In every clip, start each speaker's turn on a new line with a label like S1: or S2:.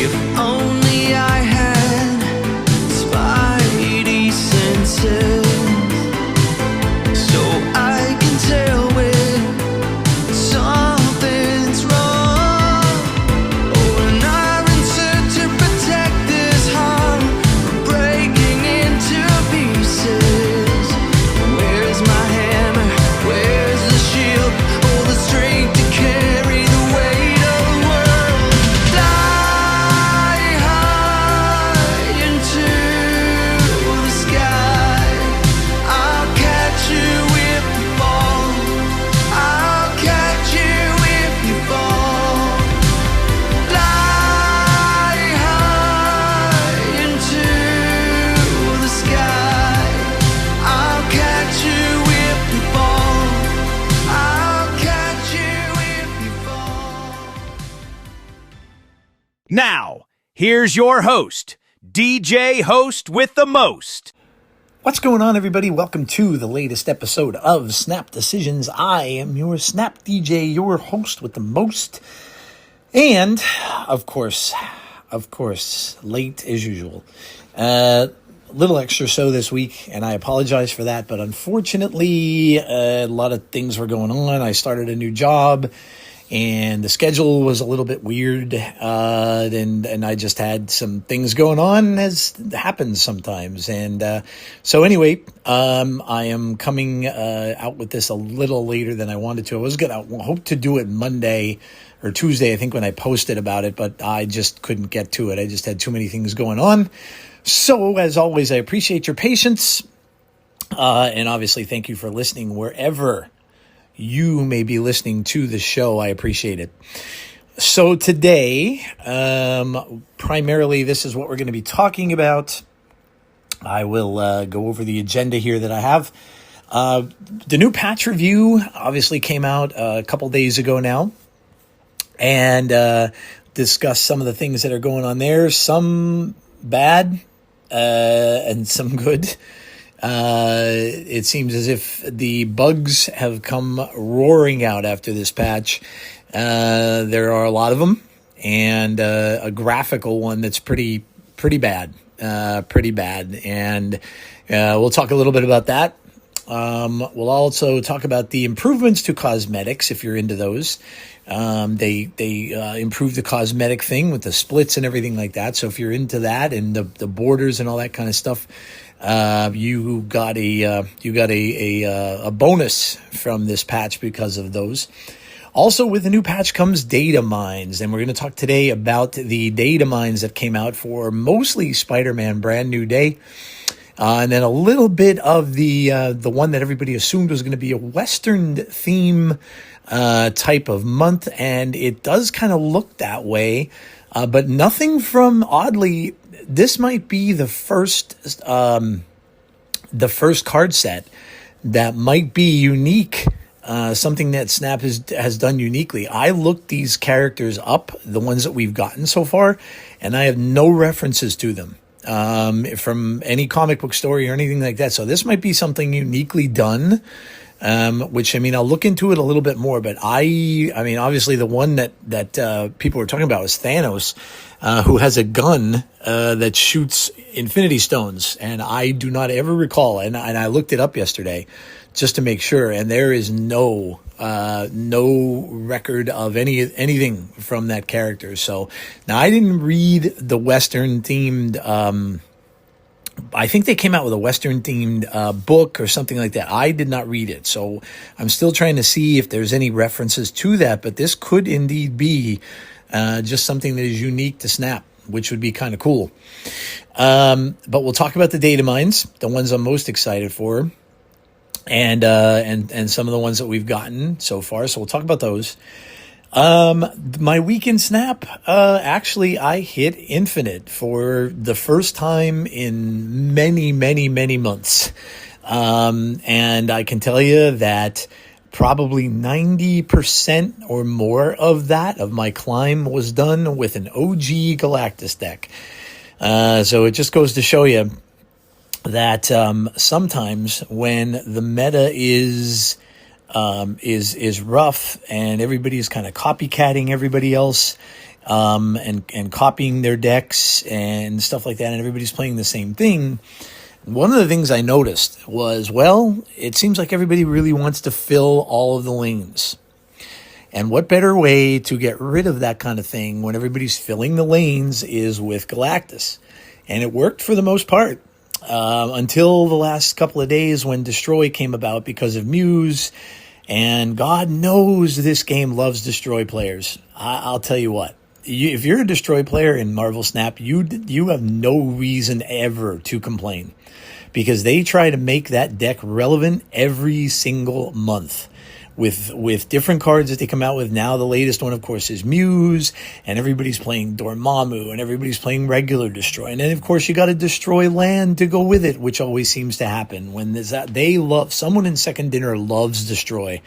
S1: If only I had spidey senses, so I can tell when something's wrong. Oh, and I'm set to protect this heart from breaking into pieces. Where's my hammer? Where's the shield? Oh, the strength to carry the weight of the world. Fly high into the sky. I'll catch you if you fall. I'll catch you if you fall. Fly high into the sky. I'll catch you if you fall. I'll catch you if you fall.
S2: Now, here's your host, DJ Host with the Most.
S3: What's going on, everybody? Welcome to the latest episode of Snap Decisions. I am your Snap DJ, your host with the most. And, of course, late as usual. A little extra so this week, and I apologize for that. But unfortunately, a lot of things were going on. I started a new job, and the schedule was a little bit weird, and I just had some things going on, as happens sometimes. And so anyway, I am coming out with this a little later than I wanted to. I was going to hope to do it Monday or Tuesday, I think, when I posted about it, but I just couldn't get to it. I just had too many things going on. So, as always, I appreciate your patience, and obviously thank you for listening wherever you may be listening to the show. I appreciate it. So today, primarily, this is what we're going to be talking about. I will go over the agenda here that I have. The new patch review obviously came out a couple days ago now, and discuss some of the things that are going on there. Some bad and some good. It seems as if the bugs have come roaring out after this patch. There are a lot of them, and a graphical one that's pretty bad. And we'll talk a little bit about that. We'll also talk about the improvements to cosmetics, if you're into those. They improved the cosmetic thing with the splits and everything like that. So if you're into that and the borders and all that kind of stuff, you got a bonus from this patch because of those. Also, with the new patch comes Datamines, and we're going to talk today about the Datamines that came out for mostly Spiderman Brand New Day, and then a little bit of the one that everybody assumed was going to be a Western theme type of month, and it does kind of look that way, but nothing from, oddly, this might be the first card set that might be unique, something that Snap has done uniquely. I looked these characters up, the ones that we've gotten so far, and I have no references to them from any comic book story or anything like that. So this might be something uniquely done, which, I mean, I'll look into it a little bit more. But I mean, obviously the one that people were talking about was Thanos, who has a gun that shoots Infinity Stones, and I do not ever recall. And I looked it up yesterday just to make sure, and there is no record of anything from that character. So now, I didn't read the Western themed. I think they came out with a Western themed book or something like that. I did not read it, so I'm still trying to see if there's any references to that. But this could indeed be just something that is unique to Snap, which would be kind of cool. But we'll talk about the Datamines, the ones I'm most excited for, and some of the ones that we've gotten so far. So we'll talk about those. My weekend Snap, actually, I hit Infinite for the first time in many months. And I can tell you that probably 90% or more of my climb was done with an OG Galactus deck. So it just goes to show you that sometimes when the meta is rough and everybody is kind of copycatting everybody else, and copying their decks and stuff like that, and everybody's playing the same thing. One of the things I noticed was, well, it seems like everybody really wants to fill all of the lanes. And what better way to get rid of that kind of thing when everybody's filling the lanes is with Galactus. And it worked for the most part until the last couple of days when Destroy came about because of Muse. And God knows this game loves Destroy players. I'll tell you what. If you're a Destroy player in Marvel Snap, you have no reason ever to complain, because they try to make that deck relevant every single month with different cards that they come out with. Now the latest one, of course, is Muse, and everybody's playing Dormammu, and everybody's playing regular Destroy, and then of course you got to destroy land to go with it, which always seems to happen when they love someone in Second Dinner loves Destroy.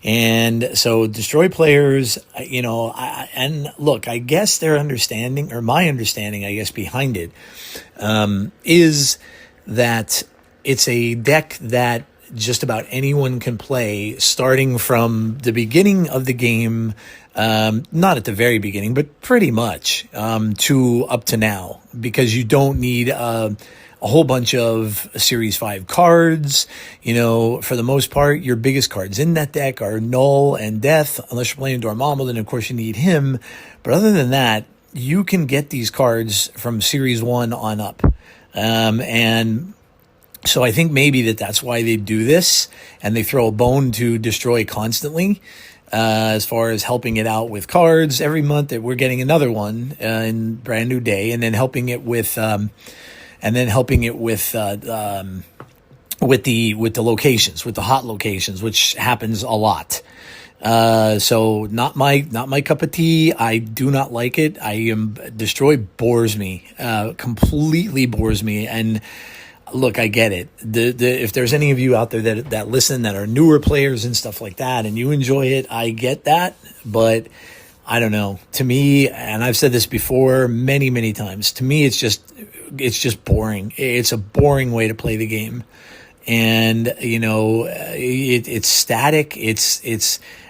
S3: And so Destroy players, and look, I guess their understanding, or my understanding, I guess, behind it, is that it's a deck that just about anyone can play, starting from the beginning of the game, not at the very beginning, but pretty much, to up to now, because you don't need a whole bunch of Series 5 cards. For the most part, your biggest cards in that deck are Null and Death. Unless you're playing Dormammu, then of course you need him. But other than that, you can get these cards from Series 1 on up. And so I think maybe that's why they do this, and they throw a bone to Destroy constantly, as far as helping it out with cards. Every month that we're getting another one in Brand New Day, and then helping it with with the locations, with the hot locations, which happens a lot. So not my cup of tea. I do not like it. Destroy bores me, completely bores me. And look, I get it. If there's any of you out there that listen, that are newer players and stuff like that, and you enjoy it, I get that. But I don't know. To me, and I've said this before many, many times, to me, it's just boring. It's a boring way to play the game. And, it's static.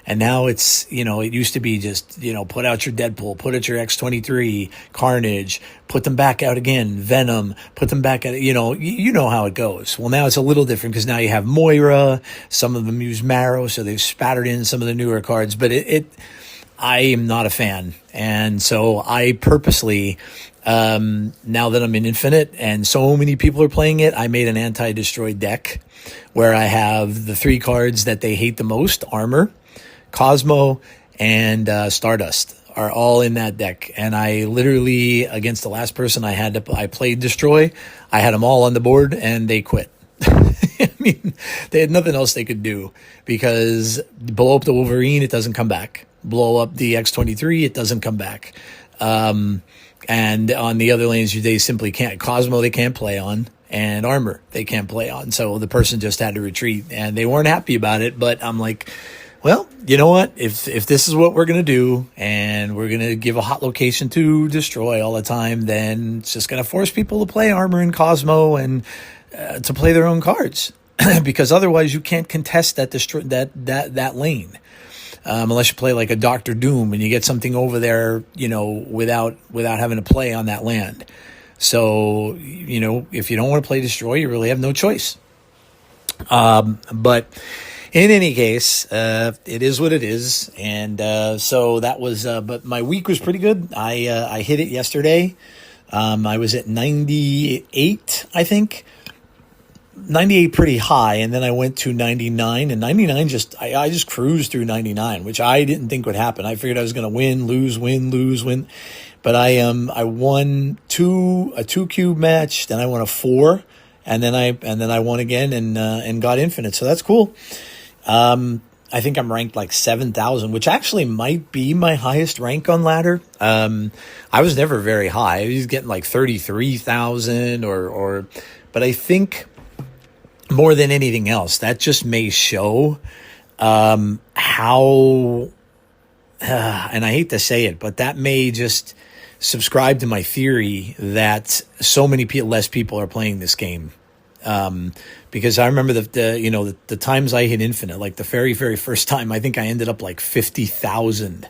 S3: And now it's, it used to be just, put out your Deadpool, put out your X-23, Carnage, put them back out again, Venom, put them back out, you know how it goes. Well, now it's a little different, because now you have Moira, some of them use Marrow, so they've spattered in some of the newer cards, but I am not a fan. And so I purposely, now that I'm in Infinite and so many people are playing it, I made an anti-destroy deck where I have the 3 cards that they hate the most: Armor, Cosmo, and Stardust are all in that deck. And I literally, against the last person I played Destroy, I had them all on the board and they quit. I mean, they had nothing else they could do, because blow up the Wolverine, it doesn't come back. Blow up the X-23, it doesn't come back. And on the other lanes, they simply can't. Cosmo, they can't play on, and Armor, they can't play on. So the person just had to retreat, and they weren't happy about it. But I'm like, well, you know what? If this is what we're going to do, and we're going to give a hot location to Destroy all the time, then it's just going to force people to play Armor and Cosmo and to play their own cards, because otherwise you can't contest that lane. Unless you play like a Doctor Doom and you get something over there, without having to play on that land. So, if you don't want to play Destroy, you really have no choice. But in any case, it is what it is. And so that was, but my week was pretty good. I hit it yesterday. I was at 98, I think. 98 pretty high, and then I went to 99, and 99 I just cruised through 99, which I didn't think would happen. I figured I was going to win, lose, win, but I won a 2-cube match, then I won a 4, and then I won again and got Infinite, so that's cool. I think I'm ranked like 7,000, which actually might be my highest rank on ladder. I was never very high. I was getting like 33,000 but I think more than anything else, that just may show how, and I hate to say it, but that may just subscribe to my theory that so many less people are playing this game. Because I remember the times I hit Infinite, like the very, very first time, I think I ended up like 50,000.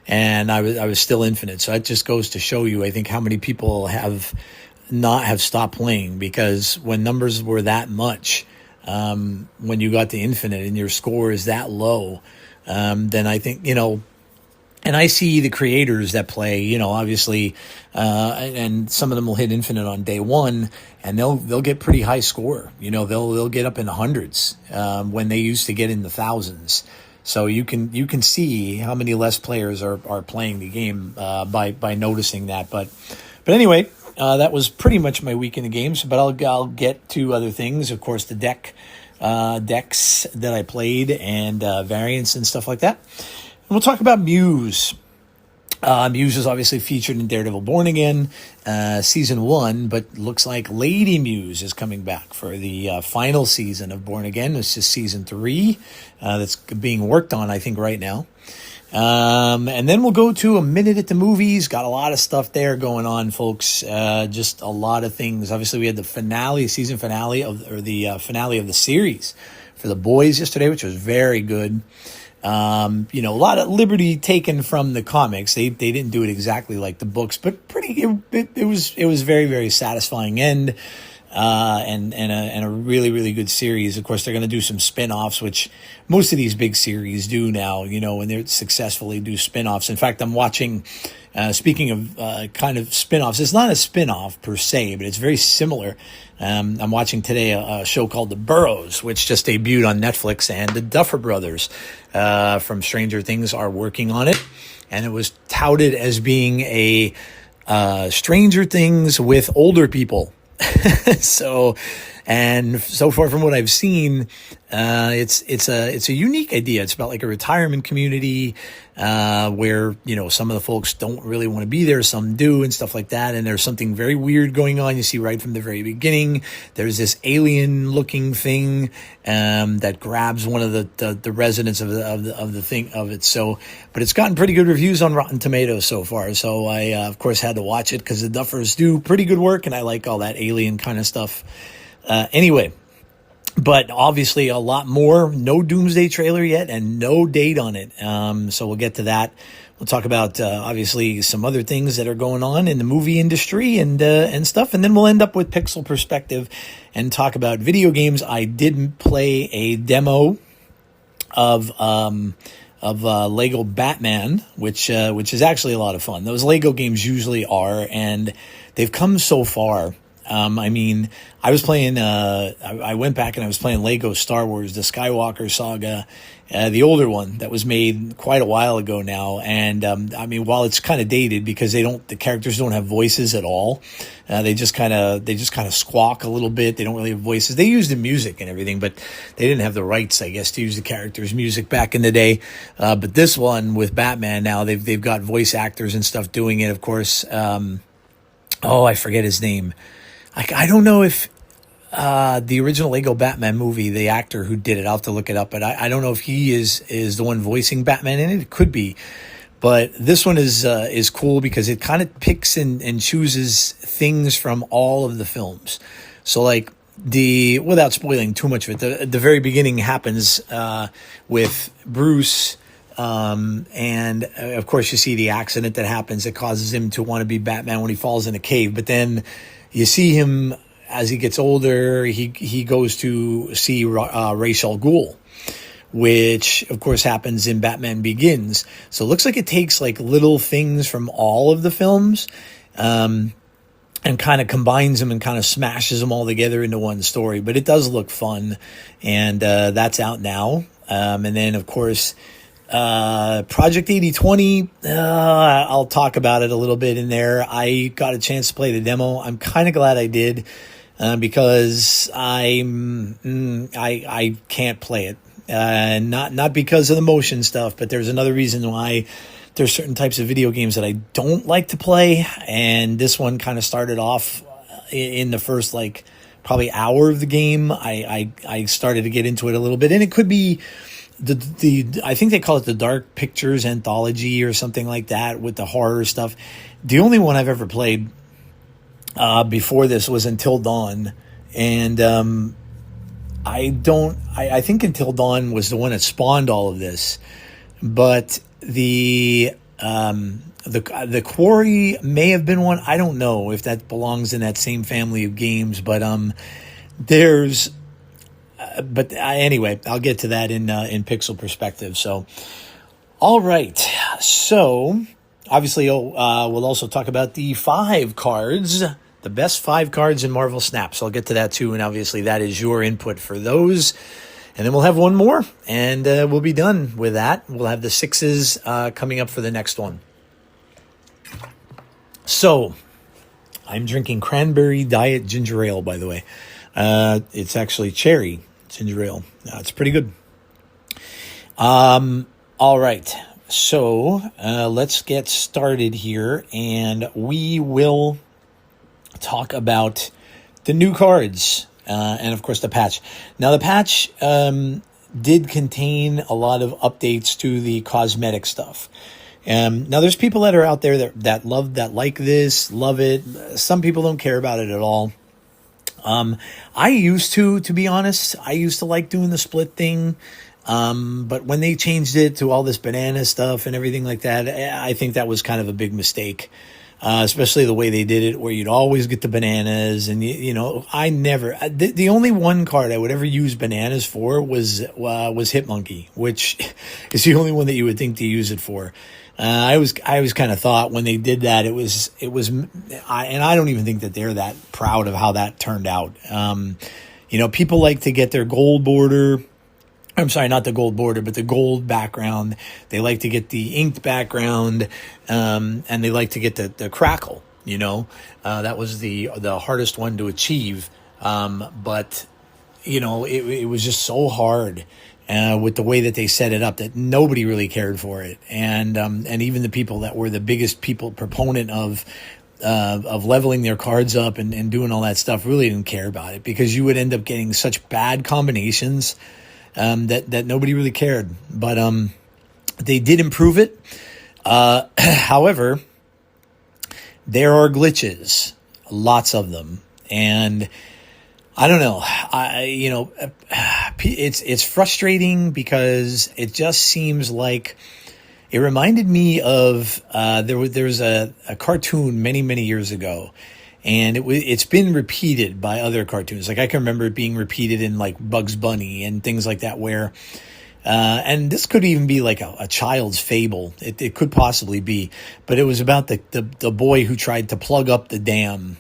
S3: and I was still infinite. So that just goes to show you, I think, how many people have stopped playing, because when numbers were that much, when you got to infinite and your score is that low, then I think, and I see the creators that play, obviously, and some of them will hit infinite on day one, and they'll get pretty high score. They'll get up in the hundreds when they used to get in the thousands. So you can see how many less players are playing the game by noticing that. But anyway, that was pretty much my week in the games. But I'll get to other things. Of course, the decks that I played and variants and stuff like that. And we'll talk about Muse. Muse is obviously featured in Daredevil Born Again, season 1, but looks like Lady Muse is coming back for the final season of Born Again. It's just season 3 that's being worked on, I think, right now. And then we'll go to a minute at the movies. Got a lot of stuff there going on, folks. Just a lot of things. Obviously, we had the season finale the finale of the series for The Boys yesterday, which was very good. A lot of liberty taken from the comics. They didn't do it exactly like the books, but it was very, very satisfying end, and a really, really good series. Of course, they're going to do some spin-offs, which most of these big series do now, when they successfully do spin-offs. In fact, I'm watching, speaking of kind of spin-offs, it's not a spin-off per se, but it's very similar. I'm watching today a show called The Burrows, which just debuted on Netflix, and the Duffer Brothers from Stranger Things are working on it. And it was touted as being a Stranger Things with older people. So far from what I've seen, it's a unique idea. It's about like a retirement community, where, some of the folks don't really want to be there. Some do and stuff like that. And there's something very weird going on. You see right from the very beginning, there's this alien looking thing, that grabs one of the residents of the thing of it. So, but it's gotten pretty good reviews on Rotten Tomatoes so far. So I, of course, had to watch it because the Duffers do pretty good work, and I like all that alien kind of stuff. Anyway, but obviously a lot more. No Doomsday trailer yet and no date on it. So we'll get to that. We'll talk about, obviously, some other things that are going on in the movie industry and stuff. And then we'll end up with Pixel Perspective and talk about video games. I did play a demo of Lego Batman, which is actually a lot of fun. Those Lego games usually are, and they've come so far. I was playing, I went back and I was playing Lego Star Wars, the Skywalker saga, the older one that was made quite a while ago now. And, while it's kind of dated because the characters don't have voices at all. They just kind of squawk a little bit. They don't really have voices. They use the music and everything, but they didn't have the rights, I guess, to use the characters' music back in the day. But this one with Batman now, they've got voice actors and stuff doing it, of course. I forget his name. I don't know if the original Lego Batman movie, the actor who did it, I'll have to look it up, but I don't know if he is the one voicing Batman in it. It could be. But this one is cool because it kind of picks and chooses things from all of the films. So like without spoiling too much of it, the very beginning happens with Bruce, and of course you see the accident that happens that causes him to want to be Batman when he falls in a cave. But then you see him as he gets older. He goes to see Ra's al Ghul, which of course happens in Batman Begins. So it looks like it takes like little things from all of the films, and kind of combines them and kind of smashes them all together into one story. But it does look fun, and that's out now. And then of course, Project 8020, I'll talk about it a little bit in there. I got a chance to play the demo. I'm kind of glad I did, because I can't play it. Not because of the motion stuff, but there's another reason why there's certain types of video games that I don't like to play. And this one kind of started off in the first, probably hour of the game. I started to get into it a little bit, and it could be I think they call it the Dark Pictures Anthology or something like that with the horror stuff. The only one I've ever played before this was Until Dawn, and I think Until Dawn was the one that spawned all of this, but the The Quarry may have been one. I don't know if that belongs in that same family of games, but there's. But anyway, I'll get to that in pixel perspective. So, all right. So, obviously, we'll also talk about the 5 cards, the best 5 cards in Marvel Snap. So I'll get to that too, and obviously that is your input for those. And then we'll have one more, and we'll be done with that. We'll have the 6s coming up for the next one. So, I'm drinking cranberry diet ginger ale, by the way. It's actually cherry ginger ale. It's pretty good. All right. So, let's get started here, and we will talk about the new cards. And of course the patch. Now the patch did contain a lot of updates to the cosmetic stuff. Now there's people that are out there that like this, love it. Some people don't care about it at all. I used to be honest. I used to like doing the split thing. But when they changed it to all this banana stuff and everything like that, I think that was kind of a big mistake. Especially the way they did it, where you'd always get the bananas, and I never. The only one card I would ever use bananas for was Hitmonkey, which is the only one that you would think to use it for. I always kind of thought when they did that, and I don't even think that they're that proud of how that turned out. People like to get their gold border. I'm sorry, not the gold border, but the gold background. They like to get the inked background, and they like to get the crackle, that was the hardest one to achieve. But it was just so hard, with the way that they set it up that nobody really cared for it. And even the people that were the biggest proponent of leveling their cards up and doing all that stuff really didn't care about it, because you would end up getting such bad combinations that nobody really cared. But they did improve it. However, there are glitches, lots of them, and I don't know. It's frustrating because it just seems like it reminded me of there's a cartoon many years ago. And it's been repeated by other cartoons. Like I can remember it being repeated in like Bugs Bunny and things like that, where, and this could even be like a child's fable. It could possibly be, but it was about the boy who tried to plug up the dam,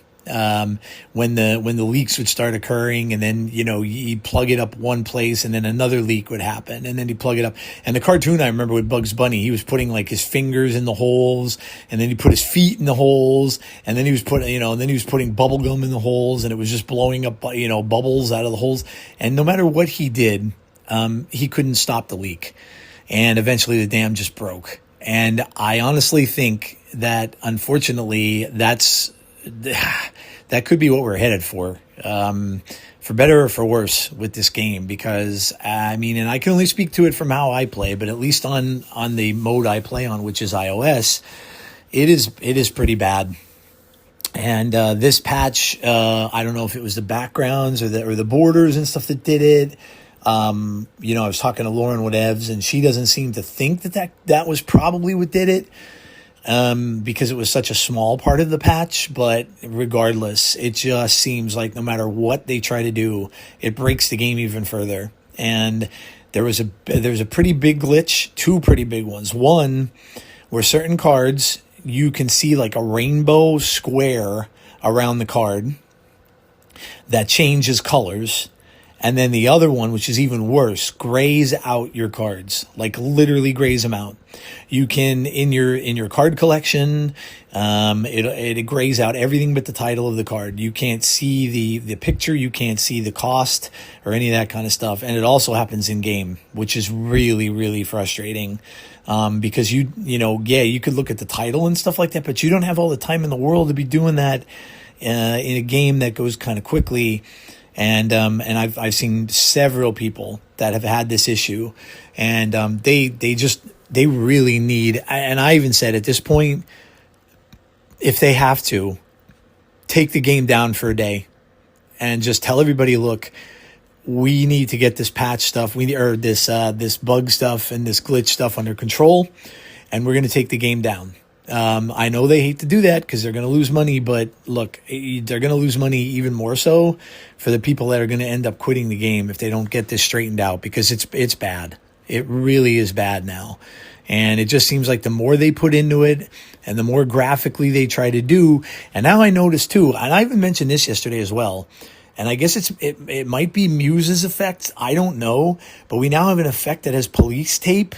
S3: when the leaks would start occurring, and then, he'd plug it up one place and then another leak would happen, and then he'd plug it up. And the cartoon, I remember with Bugs Bunny, he was putting like his fingers in the holes, and then he put his feet in the holes, and then he was putting bubble gum in the holes, and it was just blowing up, bubbles out of the holes. And no matter what he did, he couldn't stop the leak. And eventually the dam just broke. And I honestly think that, unfortunately, that could be what we're headed for better or for worse with this game, because and I can only speak to it from how I play, but at least on the mode I play on, which is iOS, it is pretty bad. And this patch, I don't know if it was the backgrounds or the borders and stuff that did it. I was talking to Lauren Whatevs, and she doesn't seem to think that was probably what did it. Because it was such a small part of the patch. But regardless, it just seems like no matter what they try to do, it breaks the game even further. And there's a pretty big glitch, 2 pretty big ones. One, where certain cards, you can see like a rainbow square around the card that changes colors. And then the other one, which is even worse, grays out your cards, like literally grays them out. You can, in your card collection, it grays out everything but the title of the card. You can't see the picture, you can't see the cost or any of that kind of stuff. And it also happens in game, which is really, really frustrating. Because you could look at the title and stuff like that, but you don't have all the time in the world to be doing that, in a game that goes kind of quickly. And I've seen several people that have had this issue, and they really need, and I even said at this point, if they have to, take the game down for a day and just tell everybody, look, we need to get this patch stuff, this bug stuff and this glitch stuff under control. and we're going to take the game down. I know they hate to do that because they're going to lose money, but look, they're going to lose money even more so for the people that are going to end up quitting the game if they don't get this straightened out, because it's bad. It really is bad now. And it just seems like the more they put into it and the more graphically they try to do. And now I notice too, and I even mentioned this yesterday as well, and I guess it might be Muse's effect. I don't know. But we now have an effect that has police tape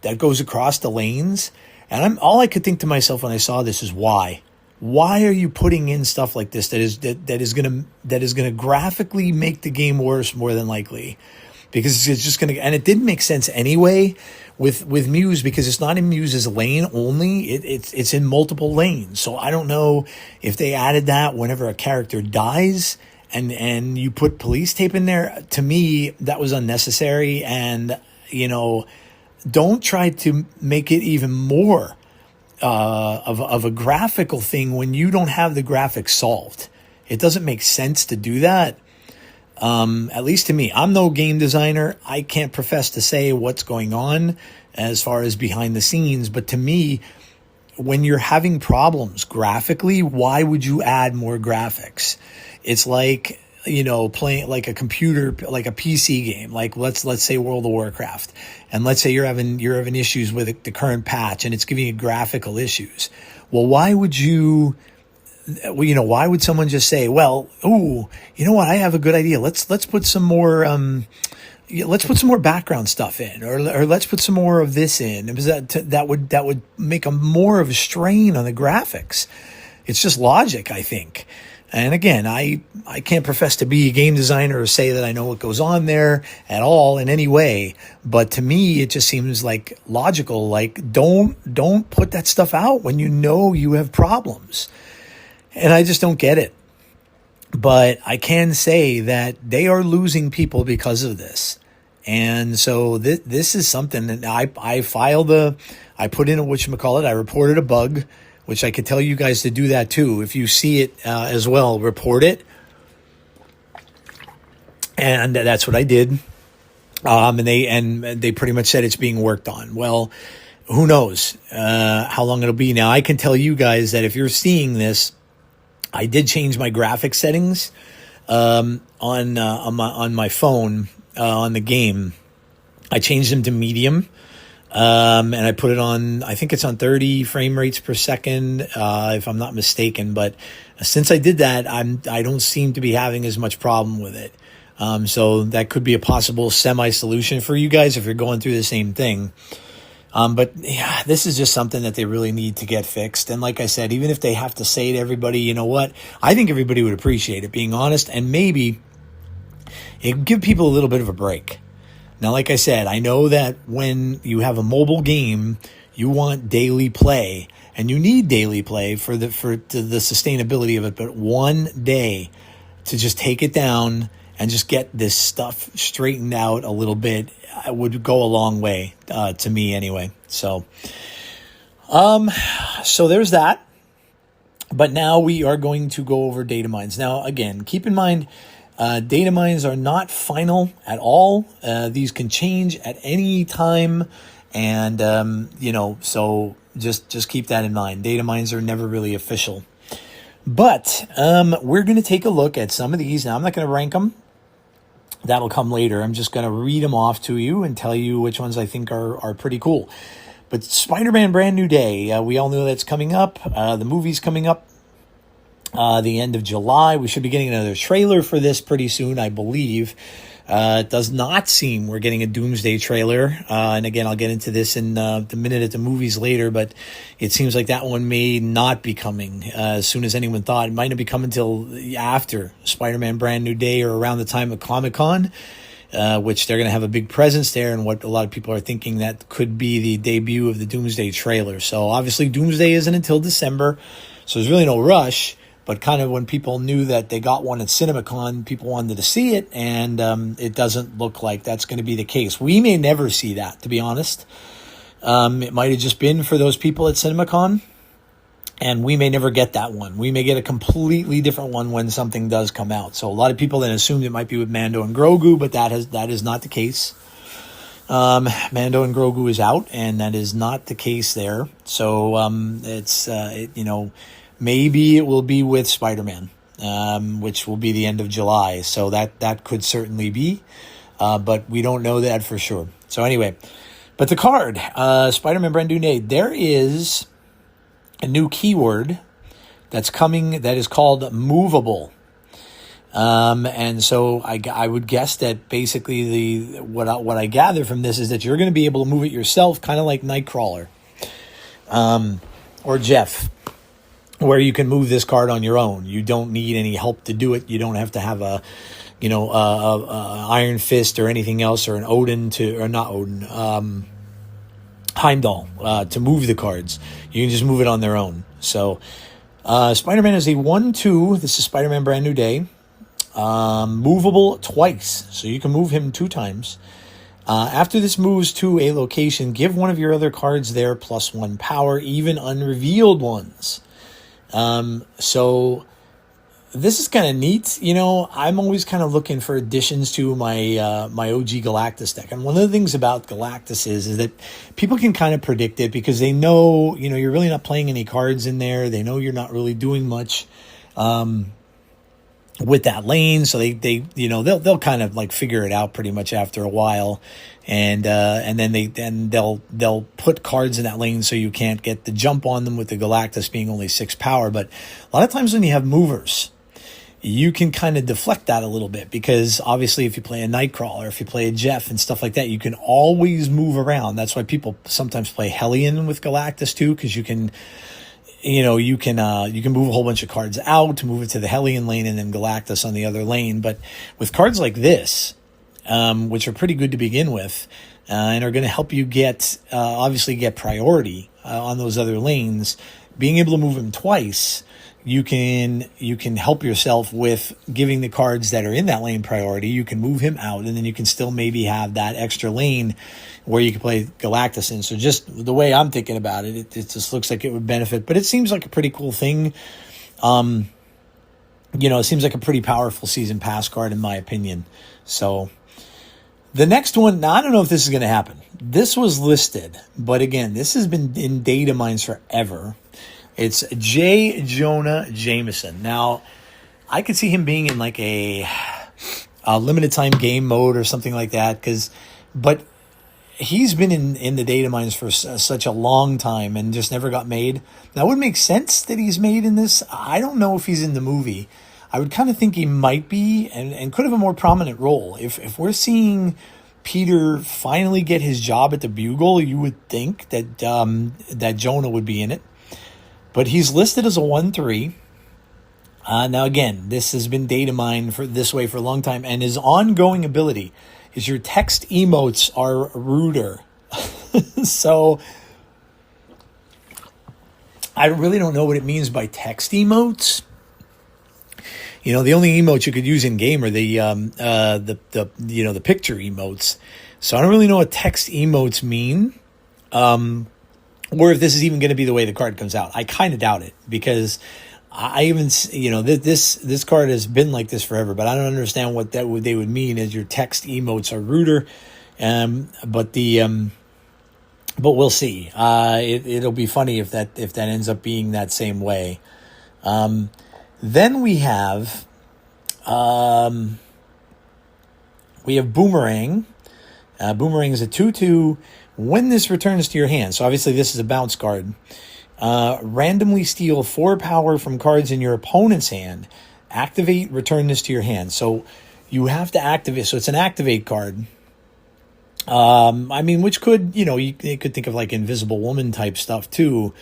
S3: that goes across the lanes. And all I could think to myself when I saw this is why? Why are you putting in stuff like this that is gonna graphically make the game worse more than likely? Because it's just gonna, and it didn't make sense anyway with Muse, because it's not in Muse's lane only. It's in multiple lanes. So I don't know if they added that whenever a character dies and you put police tape in there. To me, that was unnecessary. And don't try to make it even more of a graphical thing when you don't have the graphics solved. It doesn't make sense to do that. At least to me. I'm no game designer. I can't profess to say what's going on as far as behind the scenes. But to me, when you're having problems graphically, why would you add more graphics? It's like, playing like a computer, like a PC game, like let's say World of Warcraft, and let's say you're having issues with the current patch and it's giving you graphical issues. Well, why would someone just say, well, ooh, you know what? I have a good idea. Let's put some more, let's put some more background stuff in, or let's put some more of this in. Because that would make more of a strain on the graphics. It's just logic, I think. And again, I can't profess to be a game designer or say that I know what goes on there at all in any way. But to me, it just seems like logical. Like, don't put that stuff out when you have problems. And I just don't get it. But I can say that they are losing people because of this. And so this is something that I put in I reported a bug, which I could tell you guys to do that too. If you see it as well, report it. And that's what I did. And they pretty much said it's being worked on. Well, who knows how long it'll be. Now, I can tell you guys that if you're seeing this, I did change my graphics settings on my phone on the game. I changed them to medium. And I put it on, I think it's on 30 frame rates per second, if I'm not mistaken. But since I did that, I don't seem to be having as much problem with it. So that could be a possible semi-solution for you guys if you're going through the same thing. But yeah, this is just something that they really need to get fixed. And like I said, even if they have to say to everybody, you know what, I think everybody would appreciate it, being honest, and maybe it would give people a little bit of a break. Now, like I said, I know that when you have a mobile game, you want daily play, and you need daily play for the sustainability of it. But one day to just take it down and just get this stuff straightened out a little bit would go a long way to me, anyway. So there's that. But now we are going to go over Datamines. Now, again, keep in mind, Datamines are not final at all. These can change at any time. And, so just keep that in mind. Datamines are never really official. But we're going to take a look at some of these. Now, I'm not going to rank them. That'll come later. I'm just going to read them off to you and tell you which ones I think are pretty cool. But Spiderman Brand New Day, we all know that's coming up. The movie's coming up the end of July. We should be getting another trailer for this pretty soon, I believe. It does not seem we're getting a Doomsday trailer. And again, I'll get into this in the minute at the movies later, but it seems like that one may not be coming as soon as anyone thought. It might not be coming until after Spider-Man Brand New Day or around the time of Comic-Con, which they're going to have a big presence there. And what a lot of people are thinking that could be the debut of the Doomsday trailer. So obviously Doomsday isn't until December, so there's really no rush. But kind of when people knew that they got one at CinemaCon, people wanted to see it, and it doesn't look like that's going to be the case. We may never see that, to be honest. It might have just been for those people at CinemaCon, and we may never get that one. We may get a completely different one when something does come out. So a lot of people then assumed it might be with Mando and Grogu, but that is not the case. Mando and Grogu is out, and that is not the case there. So maybe it will be with Spider-Man, which will be the end of July. So that could certainly be, but we don't know that for sure. So anyway, but the card, Spiderman Brand, there is a new keyword that's coming that is called movable. And so I would guess that basically what I gather from this is that you're going to be able to move it yourself, kind of like Nightcrawler, or Jeff, where you can move this card on your own. You don't need any help to do it. You don't have to have a Iron Fist or anything else, or an Heimdall to move the cards. You can just move it on their own. So Spider-Man is a 1/2. This is Spider-Man Brand New Day. Movable twice, so you can move him 2 times. After this moves to a location, give one of your other cards there +1 power, even unrevealed ones. So this is kind of neat. I'm always kind of looking for additions to my my OG Galactus deck, and one of the things about Galactus is that people can kind of predict it because they know you're really not playing any cards in there. They know you're not really doing much with that lane, so they'll kind of like figure it out pretty much after a while, and then they'll put cards in that lane so you can't get the jump on them with the Galactus being only 6 power. But a lot of times when you have movers, you can kind of deflect that a little bit, because obviously if you play a Nightcrawler, if you play a Jeff and stuff like that, you can always move around. That's why people sometimes play Hellion with Galactus too, because you can move a whole bunch of cards out to move it to the Hellion lane and then Galactus on the other lane. But with cards like this, which are pretty good to begin with, and are going to help you get priority on those other lanes, being able to move them twice, you can help yourself with giving the cards that are in that lane priority. You can move him out, and then you can still maybe have that extra lane where you can play Galactus in. So just the way I'm thinking about it, it just looks like it would benefit. But it seems like a pretty cool thing. It seems like a pretty powerful season pass card in my opinion. So the next one, now I don't know if this is going to happen. This was listed, but again, this has been in Datamines forever. It's J. Jonah Jameson. Now, I could see him being in like a limited time game mode or something like that, but he's been in the Datamines for such a long time and just never got made. Now, it would make sense that he's made in this. I don't know if he's in the movie. I would kind of think he might be and could have a more prominent role. If we're seeing Peter finally get his job at the Bugle, you would think that that Jonah would be in it. But he's listed as a 1/3. Now, again, this has been Datamine this way for a long time, and his ongoing ability is your text emotes are ruder. So I really don't know what it means by text emotes. The only emotes you could use in game are the picture emotes. So I don't really know what text emotes mean. Or if this is even going to be the way the card comes out. I kind of doubt it, because I even, this card has been like this forever, but I don't understand what they would mean as your text emotes are ruder. But we'll see. It'll be funny if that ends up being that same way. Then we have Boomerang. Boomerang is a 2/2. When this returns to your hand, so obviously this is a bounce card, randomly steal 4 power from cards in your opponent's hand. Activate, return this to your hand. So you have to activate. So it's an activate card. Which could, you could think of like Invisible Woman type stuff too.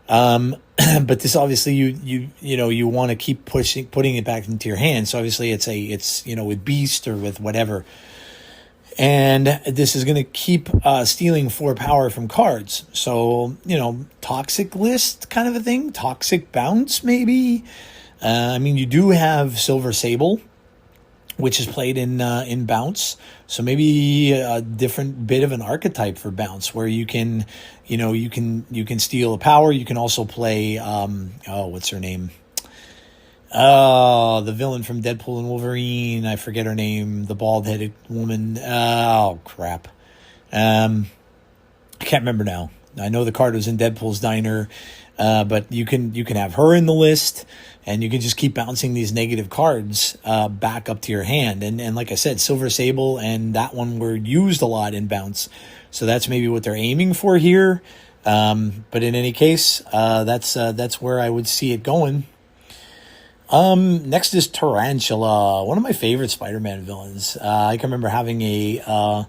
S3: But this obviously you want to keep putting it back into your hand. So obviously it's with Beast or with whatever. And this is going to keep stealing 4 power from cards. So, toxic list kind of a thing. Toxic bounce, maybe. You do have Silver Sable, which is played in bounce. So maybe a different bit of an archetype for bounce, where you can steal a power. You can also play, what's her name? Oh, the villain from Deadpool and Wolverine. I forget her name. The bald-headed woman. Oh, crap. I can't remember now. I know the card was in Deadpool's Diner, but you can have her in the list, and you can just keep bouncing these negative cards back up to your hand. And like I said, Silver Sable and that one were used a lot in bounce, so that's maybe what they're aiming for here. But in any case, that's where I would see it going. Next is Tarantula, one of my favorite Spider-Man villains. I can remember having a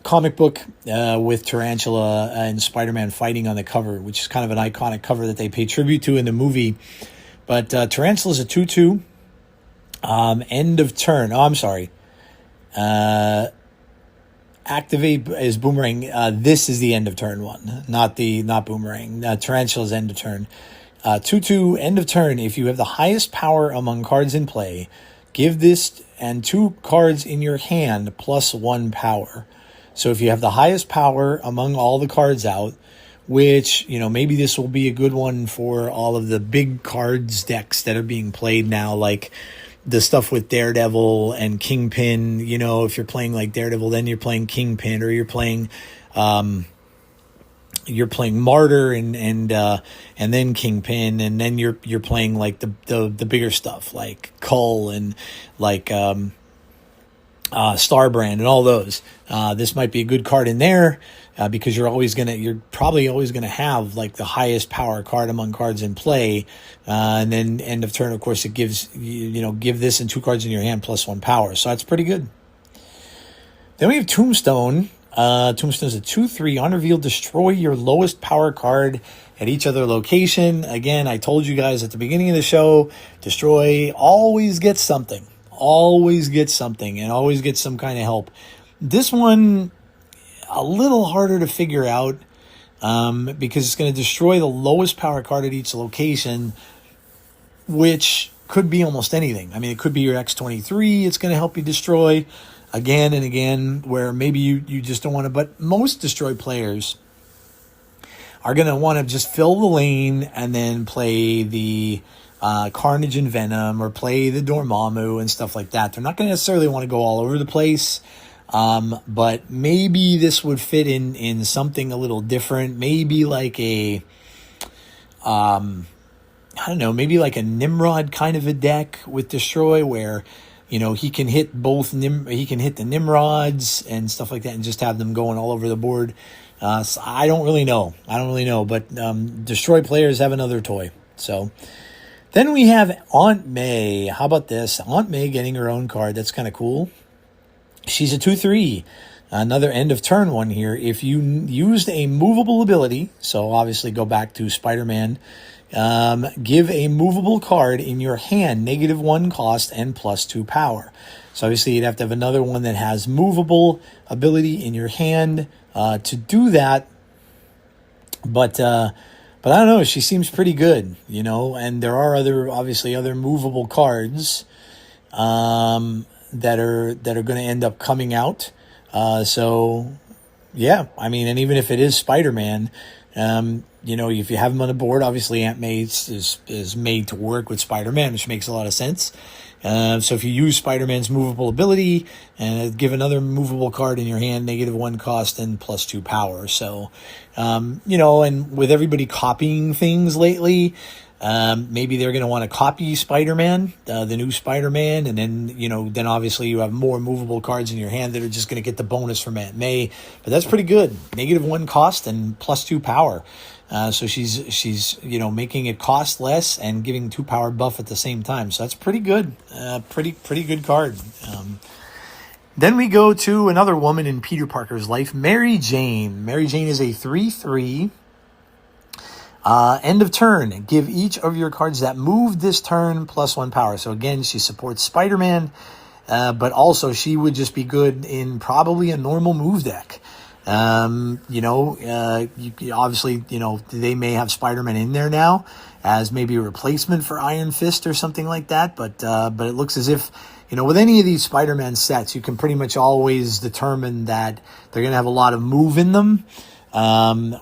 S3: comic book with Tarantula and Spider-Man fighting on the cover, which is kind of an iconic cover that they pay tribute to in the movie. But Tarantula is a 2/2. End of turn. Oh, I'm sorry. Activate is Boomerang. This is the end of turn one, not Boomerang. Tarantula's end of turn. 2/2, end of turn. If you have the highest power among cards in play, give this and 2 cards in your hand plus 1 power. So if you have the highest power among all the cards out, which, maybe this will be a good one for all of the big cards decks that are being played now, like the stuff with Daredevil and Kingpin. If you're playing like Daredevil, then you're playing Kingpin, or you're playing Martyr and then Kingpin, and then you're playing like the bigger stuff like Cull and like Starbrand and all those. This might be a good card in there because you're probably always gonna have like the highest power card among cards in play, and then end of turn, of course, it gives give this and 2 cards in your hand plus 1 power. So that's pretty good. Then we have Tombstone. Tombstone is a 2/3 unrevealed. Destroy your lowest power card at each other location. Again, I told you guys at the beginning of the show, destroy always gets something. Always gets something, and always gets some kind of help. This one, a little harder to figure out because it's going to destroy the lowest power card at each location, which could be almost anything. I mean, it could be your X-23. It's going to help you destroy again and again, where maybe you just don't want to. But most destroy players are going to want to just fill the lane and then play the Carnage and Venom, or play the Dormammu and stuff like that. They're not going to necessarily want to go all over the place, but maybe this would fit in something a little different. Maybe like a, I don't know, maybe like a Nimrod kind of a deck with Destroy, where he can hit he can hit the Nimrods and stuff like that, and just have them going all over the board. So I don't really know, but Destroy players have another toy. So then we have Aunt May. How about this? Aunt May getting her own card. That's kind of cool. She's a 2/3. Another end of turn one here. If you used a movable ability, so obviously go back to Spider-Man, give a movable card in your hand, -1 cost and +2 power. So obviously you'd have to have another one that has movable ability in your hand to do that. But I don't know. She seems pretty good, and there are other movable cards that are going to end up coming out. So yeah, I mean, and even if it is Spider-Man, if you have him on the board, obviously Aunt May is made to work with Spider-Man, which makes a lot of sense. So if you use Spider-Man's movable ability and give another movable card in your hand, -1 cost and +2 power. So, and with everybody copying things lately, maybe they're going to want to copy Spider-Man, the new Spider-Man. And then obviously you have more movable cards in your hand that are just going to get the bonus from Aunt May. But that's pretty good. -1 cost and +2 power. So she's making it cost less and giving 2 power buff at the same time. So that's pretty good. Pretty good card. Then we go to another woman in Peter Parker's life, Mary Jane. Mary Jane is a 3/3. End of turn. Give each of your cards that move this turn +1 power. So again, she supports Spider-Man, but also she would just be good in probably a normal move deck. Obviously, they may have Spider-Man in there now as maybe a replacement for Iron Fist or something like that. But it looks as if, with any of these Spider-Man sets, you can pretty much always determine that they're going to have a lot of move in them,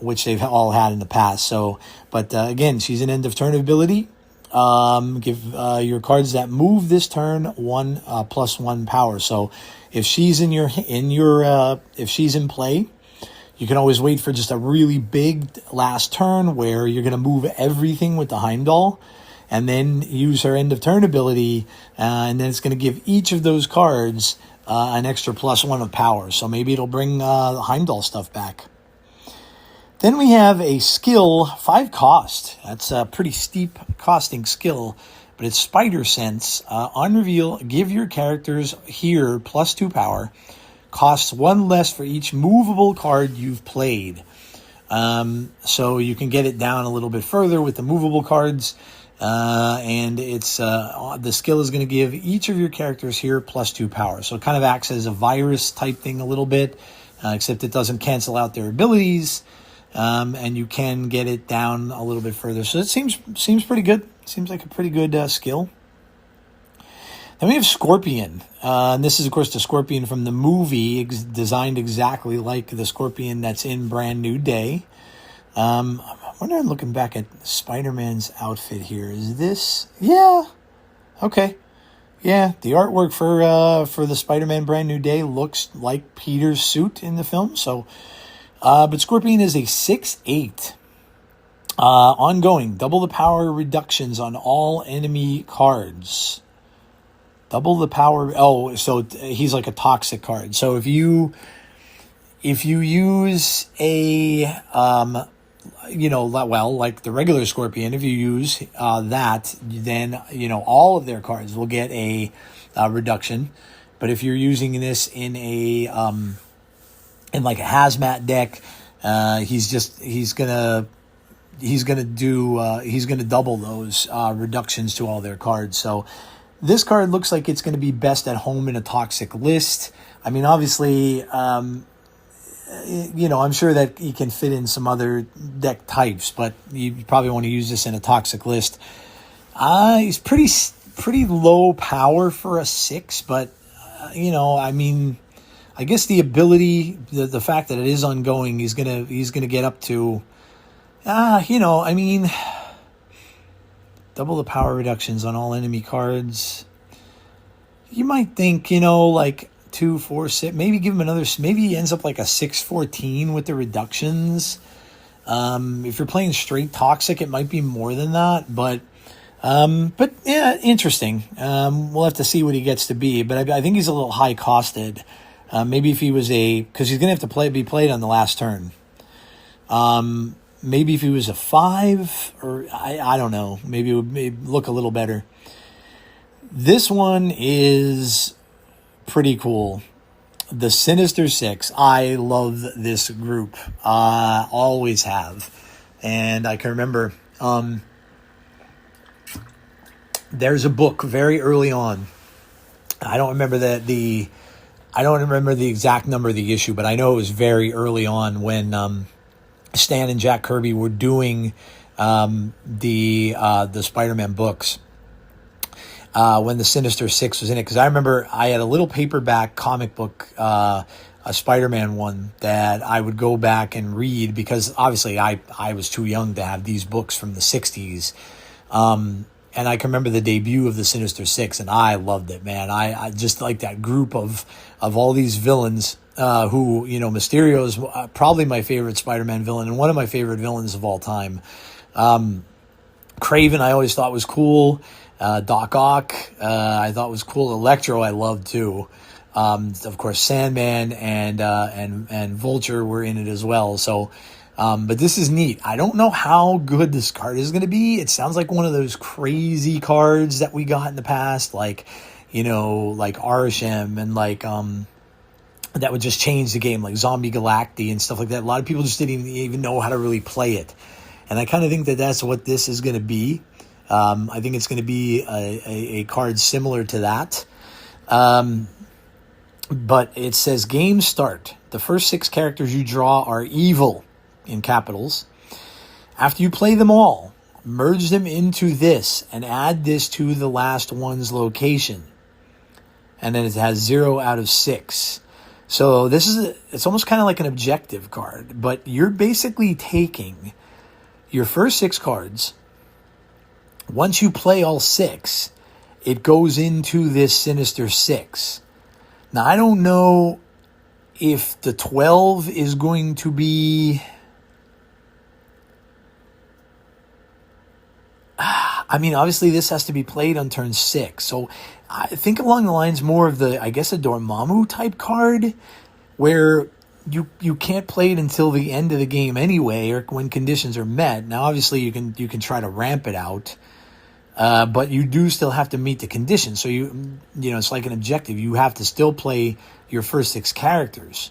S3: which they've all had in the past. So, but again, she's an end of turn ability. Give your cards that move this turn one +1 power. So if she's if she's in play, you can always wait for just a really big last turn where you're going to move everything with the Heimdall, and then use her end of turn ability, and then it's going to give each of those cards an extra +1 of power. So maybe it'll bring the Heimdall stuff back. Then we have a skill, 5 cost. That's a pretty steep costing skill, but it's Spider Sense. On reveal, give your characters here +2 power. Costs 1 less for each movable card you've played. So you can get it down a little bit further with the movable cards. And it's the skill is going to give each of your characters here +2 power. So it kind of acts as a virus type thing a little bit, except it doesn't cancel out their abilities. And you can get it down a little bit further. So it seems pretty good. Seems like a pretty good skill. Then we have Scorpion. And this is, of course, the Scorpion from the movie, designed exactly like the Scorpion that's in Brand New Day. I'm wondering, looking back at Spider-Man's outfit here, is this... Yeah. Okay. Yeah, the artwork for the Spider-Man Brand New Day looks like Peter's suit in the film, so... but Scorpion is a 6/8. Ongoing. Double the power reductions on all enemy cards. Double the power... Oh, so he's like a toxic card. So if you use a... like the regular Scorpion, if you use that, then, all of their cards will get a reduction. But if you're using this in like a hazmat deck, he's gonna double those reductions to all their cards. So this card looks like it's going to be best at home in a toxic list. I mean, obviously, I'm sure that he can fit in some other deck types, but you probably want to use this in a toxic list. He's pretty low power for a 6, but I guess the ability, the fact that it is ongoing, he's gonna get up to, double the power reductions on all enemy cards. You might think, like 2, 4, 6, maybe give him another, maybe he ends up like a 6/14 with the reductions. If you're playing straight toxic, it might be more than that, but yeah, interesting. We'll have to see what he gets to be, but I think he's a little high costed. Maybe if he was because he's going to have to be played on the last turn. Maybe if he was a 5, or I don't know, maybe it would look a little better. This one is pretty cool. The Sinister Six. I love this group. Always have. And I can remember, there's a book very early on. I don't remember the exact number of the issue, but I know it was very early on when Stan and Jack Kirby were doing the Spider-Man books. When the Sinister Six was in it, because I remember I had a little paperback comic book, a Spider-Man one, that I would go back and read, because obviously I was too young to have these books from the 60s. And I can remember the debut of the Sinister Six, and I loved it, man. I just like that group of all these villains, who, Mysterio is probably my favorite Spider-Man villain and one of my favorite villains of all time. Kraven I always thought was cool. Doc Ock I thought was cool. Electro I loved too. Of course, Sandman and Vulture were in it as well. So, but this is neat. I don't know how good this card is going to be. It sounds like one of those crazy cards that we got in the past, like Arishem, and that would just change the game, like Zombie Galactus and stuff like that. A lot of people just didn't even know how to really play it. And I kind of think that that's what this is going to be. I think it's going to be a card similar to that. But it says game start. The first 6 characters you draw are evil, in capitals. After you play them all, merge them into this and add this to the last one's location. And then it has 0 out of 6. So it's almost kind of like an objective card, but you're basically taking your first 6 cards once you play all 6, it goes into this Sinister 6. Now, I don't know if the 12 is going to be... I mean, obviously this has to be played on turn 6. So I think along the lines more of the, I guess, a Dormammu type card where you can't play it until the end of the game anyway, or when conditions are met. Now, obviously you can try to ramp it out, but you do still have to meet the conditions. So you know, it's like an objective. You have to still play your first 6 characters.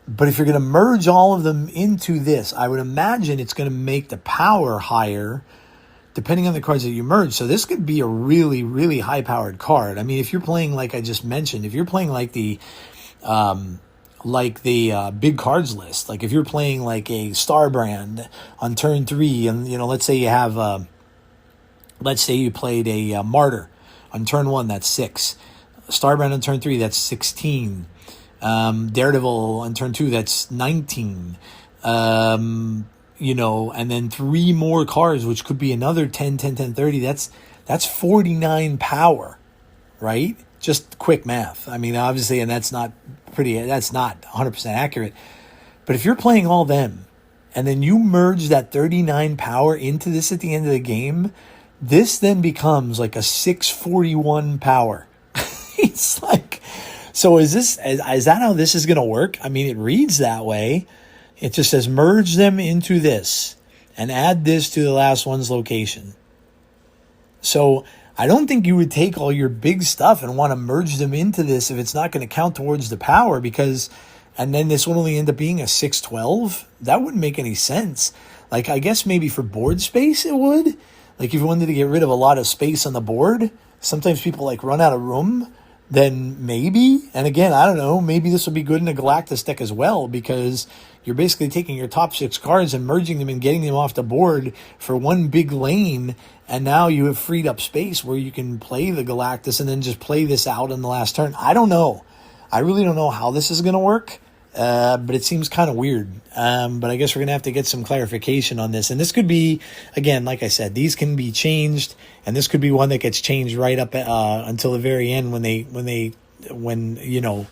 S3: But if you're going to merge all of them into this, I would imagine it's going to make the power higher depending on the cards that you merge. So this could be a really, really high-powered card. I mean, if you're playing, like I just mentioned, if you're playing like the big cards list, like if you're playing like a Star Brand on turn 3, and, you know, let's say you have, let's say you played a Martyr on turn 1, that's 6. Star Brand on turn 3, that's 16. Daredevil on turn 2, that's 19. You know, and then 3 more cards, which could be another 10, 10, 10, 30. That's 49 power, right? Just quick math. I mean, obviously, and that's not 100% accurate. But if you're playing all them, and then you merge that 39 power into this at the end of the game, this then becomes like a 641 power. It's like... So is that how this is going to work? I mean, it reads that way. It just says merge them into this and add this to the last one's location. So I don't think you would take all your big stuff and want to merge them into this if it's not going to count towards the power, because, and then this would only end up being a 612. That wouldn't make any sense. Like, I guess maybe for board space it would. Like if you wanted to get rid of a lot of space on the board, sometimes people like run out of room. Then maybe, and again, I don't know, maybe this will be good in a Galactus deck as well, because you're basically taking your top 6 cards and merging them and getting them off the board for one big lane, and now you have freed up space where you can play the Galactus and then just play this out in the last turn. I don't know. I really don't know how this is going to work, but it seems kind of weird. But I guess we're going to have to get some clarification on this. And this could be, again, like I said, these can be changed, and this could be one that gets changed right up until the very end when you know,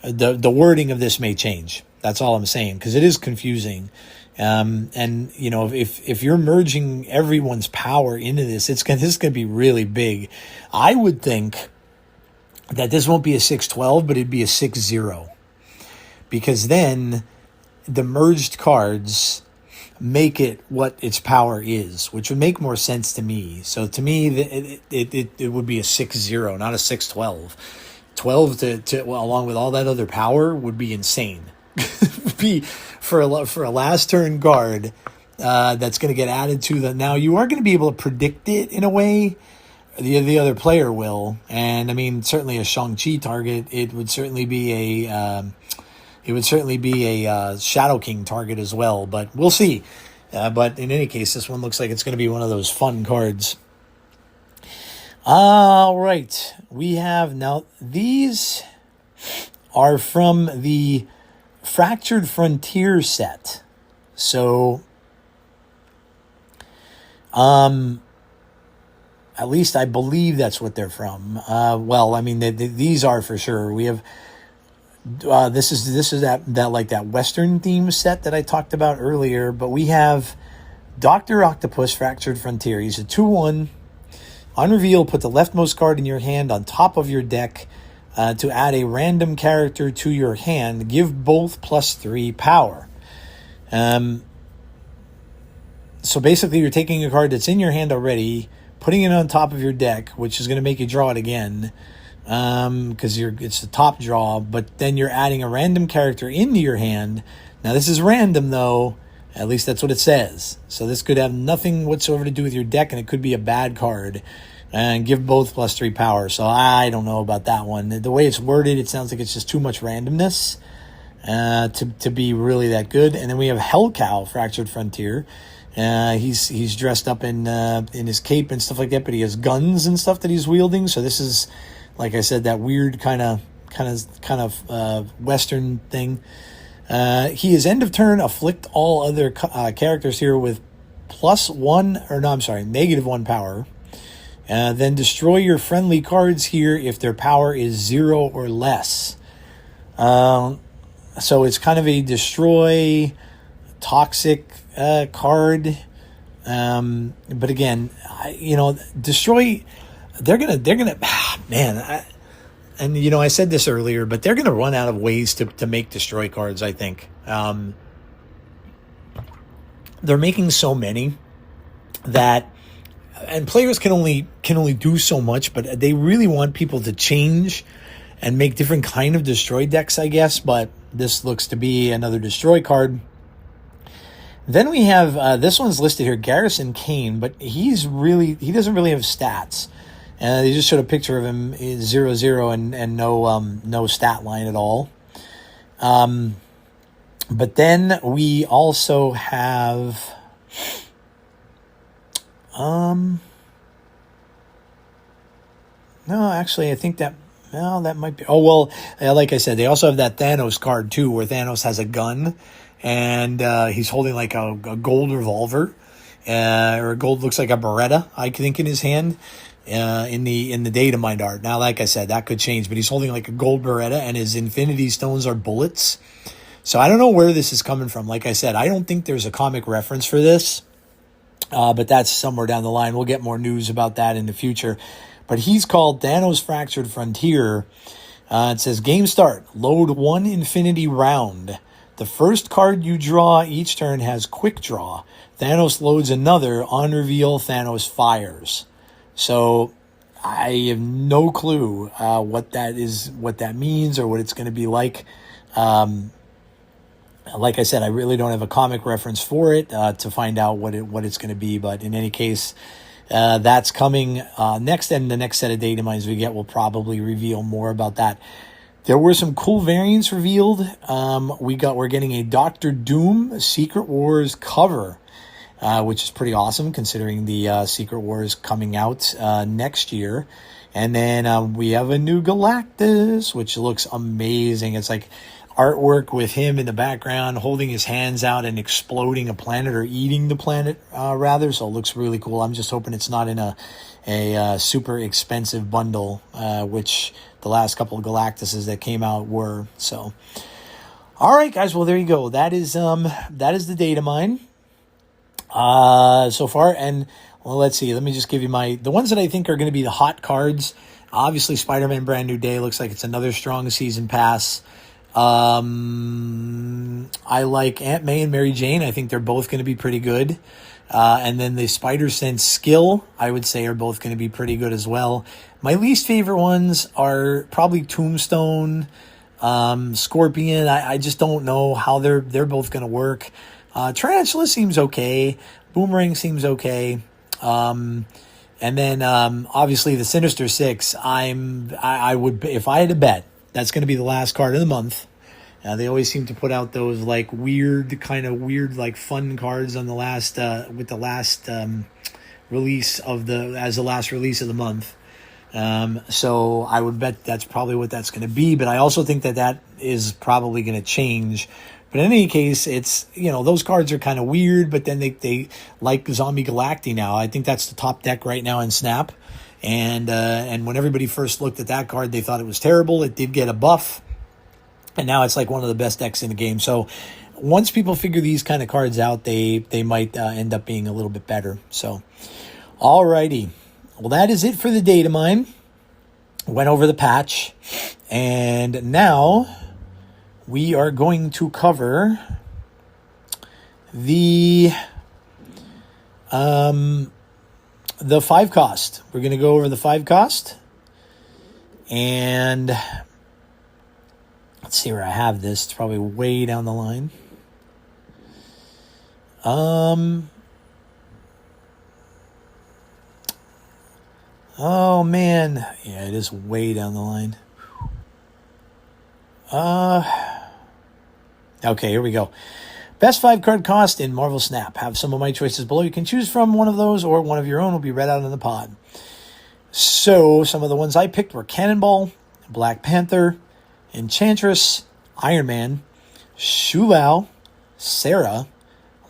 S3: the wording of this may change. That's all I'm saying, because it is confusing. And you know, if you're merging everyone's power into this, this is going to be really big. I would think that this won't be a 612, but it'd be a 6-0. Because then the merged cards make it what its power is, which would make more sense to me. So to me, it would be a 6-0, not a 612. 12 along with all that other power would be insane. Would be for a last turn guard that's going to get added to the. Now you are going to be able to predict it in a way. The other player will, and I mean certainly a Shang-Chi target. It would certainly be a Shadow King target as well, but we'll see. But in any case, this one looks like it's going to be one of those fun cards. All right, we have now, these are from the Fractured Frontier set. So, at least I believe that's what they're from. Well, I mean, these are for sure. We have this is that Western theme set that I talked about earlier. But we have Dr. Octopus Fractured Frontier. He's a 2/1. On reveal, put the leftmost card in your hand on top of your deck to add a random character to your hand. Give both +3 power. So basically, you're taking a card that's in your hand already, putting it on top of your deck, which is going to make you draw it again, because it's the top draw. But then you're adding a random character into your hand. Now this is random, though. At least that's what it says. So this could have nothing whatsoever to do with your deck, and it could be a bad card. And give both +3 power. So I don't know about that one. The way it's worded, it sounds like it's just too much randomness to be really that good. And then we have Hellcow Fractured Frontier. He's dressed up in his cape and stuff like that, but he has guns and stuff that he's wielding. So this is, like I said, that weird kind of Western thing. He is end of turn, afflict all other characters here with -1 power. Then destroy your friendly cards here if their power is 0 or less. So it's kind of a destroy toxic card. But again, destroy. They're gonna. Man, I said this earlier, but they're gonna run out of ways to make destroy cards. I think they're making so many that. And players can only do so much, but they really want people to change and make different kind of destroy decks, I guess. But this looks to be another destroy card. Then we have this one's listed here, Garrison Kane, but he doesn't really have stats. They just showed a picture of him 0-0 and no stat line at all. But then we also have. No, actually, I think that might be. Oh, well, like I said, they also have that Thanos card too, where Thanos has a gun and he's holding like a gold revolver, or a gold, looks like a Beretta, I think, in his hand, in the DataMine art. Now, like I said, that could change, but he's holding like a gold Beretta, and his Infinity Stones are bullets. So I don't know where this is coming from. Like I said, I don't think there's a comic reference for this. But that's somewhere down the line. We'll get more news about that in the future. But he's called Thanos Fractured Frontier. It says, game start. Load 1 Infinity Round. The first card you draw each turn has quick draw. Thanos loads another. On reveal, Thanos fires. So I have no clue what that means, or what it's going to be like. Like I said, I really don't have a comic reference for it to find out what it's going to be. But in any case, that's coming next, and the next set of Datamines we get will probably reveal more about that. There were some cool variants revealed. We're getting a Doctor Doom Secret Wars cover, which is pretty awesome considering the Secret Wars coming out next year. And then we have a new Galactus, which looks amazing. It's like artwork with him in the background holding his hands out and exploding a planet, or eating the planet rather. So it looks really cool. I'm just hoping it's not in a super expensive bundle, which the last couple of Galactuses that came out were. So all right, guys, well, there you go. That is the Datamine so far. And well, let's see, let me just give you the ones that I think are going to be the hot cards. Obviously, Spiderman Brand New Day looks like it's another strong season pass. I like Aunt May and Mary Jane. I think they're both going to be pretty good. And then the Spider Sense Skill, I would say, are both going to be pretty good as well. My least favorite ones are probably Tombstone, Scorpion. I just don't know how they're both going to work. Tarantula seems okay. Boomerang seems okay. And then obviously the Sinister Six. I would, if I had to bet, that's going to be the last card of the month. They always seem to put out those like weird, like fun cards on the last with the last release of the last release of the month. So I would bet that's probably what that's going to be. But I also think that is probably going to change. But in any case, it's, those cards are kind of weird. But then they like Zombie Galacti now. I think that's the top deck right now in Snap. And when everybody first looked at that card, they thought it was terrible. It did get a buff, and now it's like one of the best decks in the game. So once people figure these kind of cards out, they might end up being a little bit better. So, alrighty. Well, that is it for the Datamine. Went over the patch, and now we are going to cover the 5 cost. We're going to go over the 5 cost. And let's see where I have this. It's probably way down the line. Oh, man. Yeah, it is way down the line. Okay, here we go. Best 5 card cost in Marvel Snap. Have some of my choices below. You can choose from one of those, or one of your own will be read out in the pod. So some of the ones I picked were Cannonball, Black Panther, Enchantress, Iron Man, Shulao, Sarah,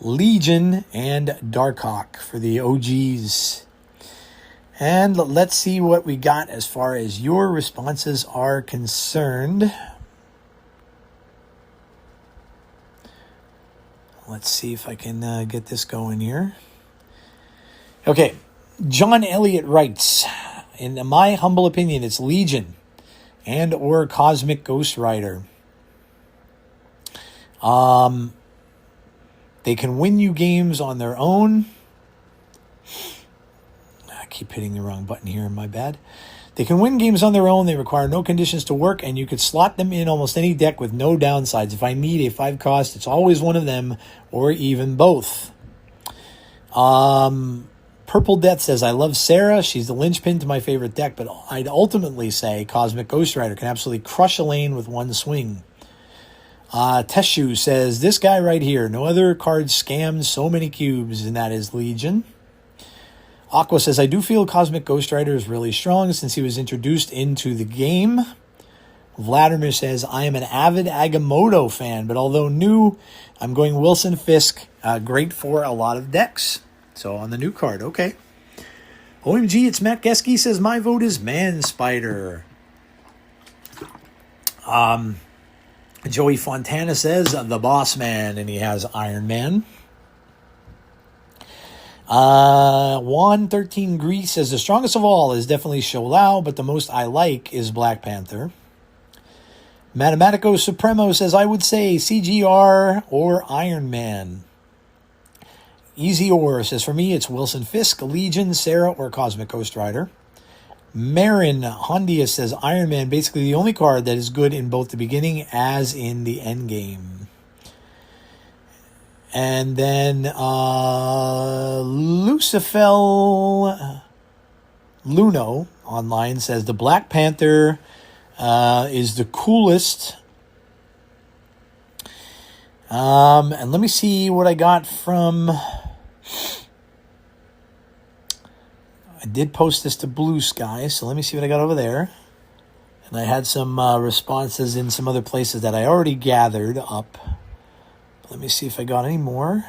S3: Legion, and Darkhawk for the OGs. And let's see what we got as far as your responses are concerned. Let's see if I can get this going here. Okay, John Elliott writes, in my humble opinion, it's Legion and or Cosmic Ghost Rider. They can win you games on their own. I keep hitting the wrong button here, my bad. They can win games on their own. They require no conditions to work, and you could slot them in almost any deck with no downsides. If I need a 5 cost, it's always one of them, or even both. Purple Death says, I love Sarah. She's the linchpin to my favorite deck, but I'd ultimately say Cosmic Ghost Rider can absolutely crush a lane with one swing. Teshu says, this guy right here, no other card scams so many cubes, and that is Legion. Aqua says, I do feel Cosmic Ghost Rider is really strong since he was introduced into the game. Vladimir says, I am an avid Agamotto fan, but although new, I'm going Wilson Fisk. Great for a lot of decks. So on the new card, okay. OMG, it's Matt Geske says, my vote is Man Spider. Joey Fontana says, the Boss Man, and he has Iron Man. Juan 13 Grease says, the strongest of all is definitely Sholau, but the most I like is Black Panther. Mathematico Supremo says, I would say CGR or Iron Man. Easy Or says, for me, it's Wilson Fisk, Legion, Sarah, or Cosmic Ghost Rider. Marin Hondia says, Iron Man, basically the only card that is good in both the beginning as in the end game. And then Lucifel Luno online says, the Black Panther is the coolest. And let me see what I got from... I did post this to Blue Sky, so let me see what I got over there. And I had some responses in some other places that I already gathered up. Let me see if I got any more.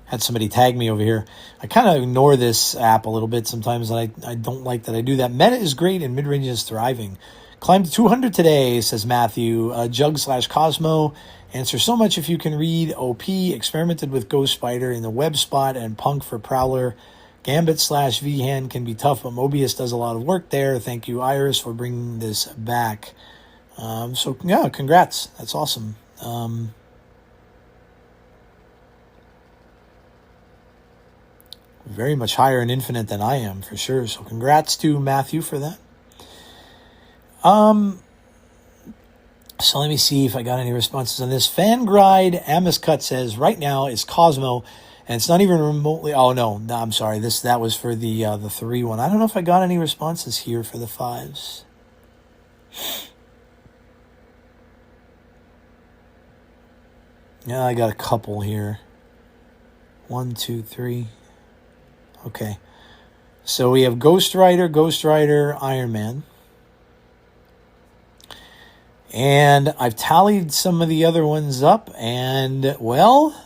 S3: Had somebody tag me over here. I kind of ignore this app a little bit sometimes, and I don't like that I do that. Meta is great and mid-range is thriving. Climbed to 200 today, says Matthew. Jug/Cosmo. Answer so much if you can read. OP. Experimented with Ghost Spider in the web spot and Punk for Prowler. Gambit/V-Hand can be tough, but Mobius does a lot of work there. Thank you, Iris, for bringing this back. So, yeah, congrats. That's awesome. Very much higher in Infinite than I am, for sure. So congrats to Matthew for that. So let me see if I got any responses on this. Fangride Amos Cut says, right now is Cosmo, and it's not even remotely... Oh, no, I'm sorry. That was for the 3 one. I don't know if I got any responses here for the 5s. Yeah, I got a couple here. 1, 2, 3... Okay, so we have Ghost Rider, Iron Man. And I've tallied some of the other ones up, and, well,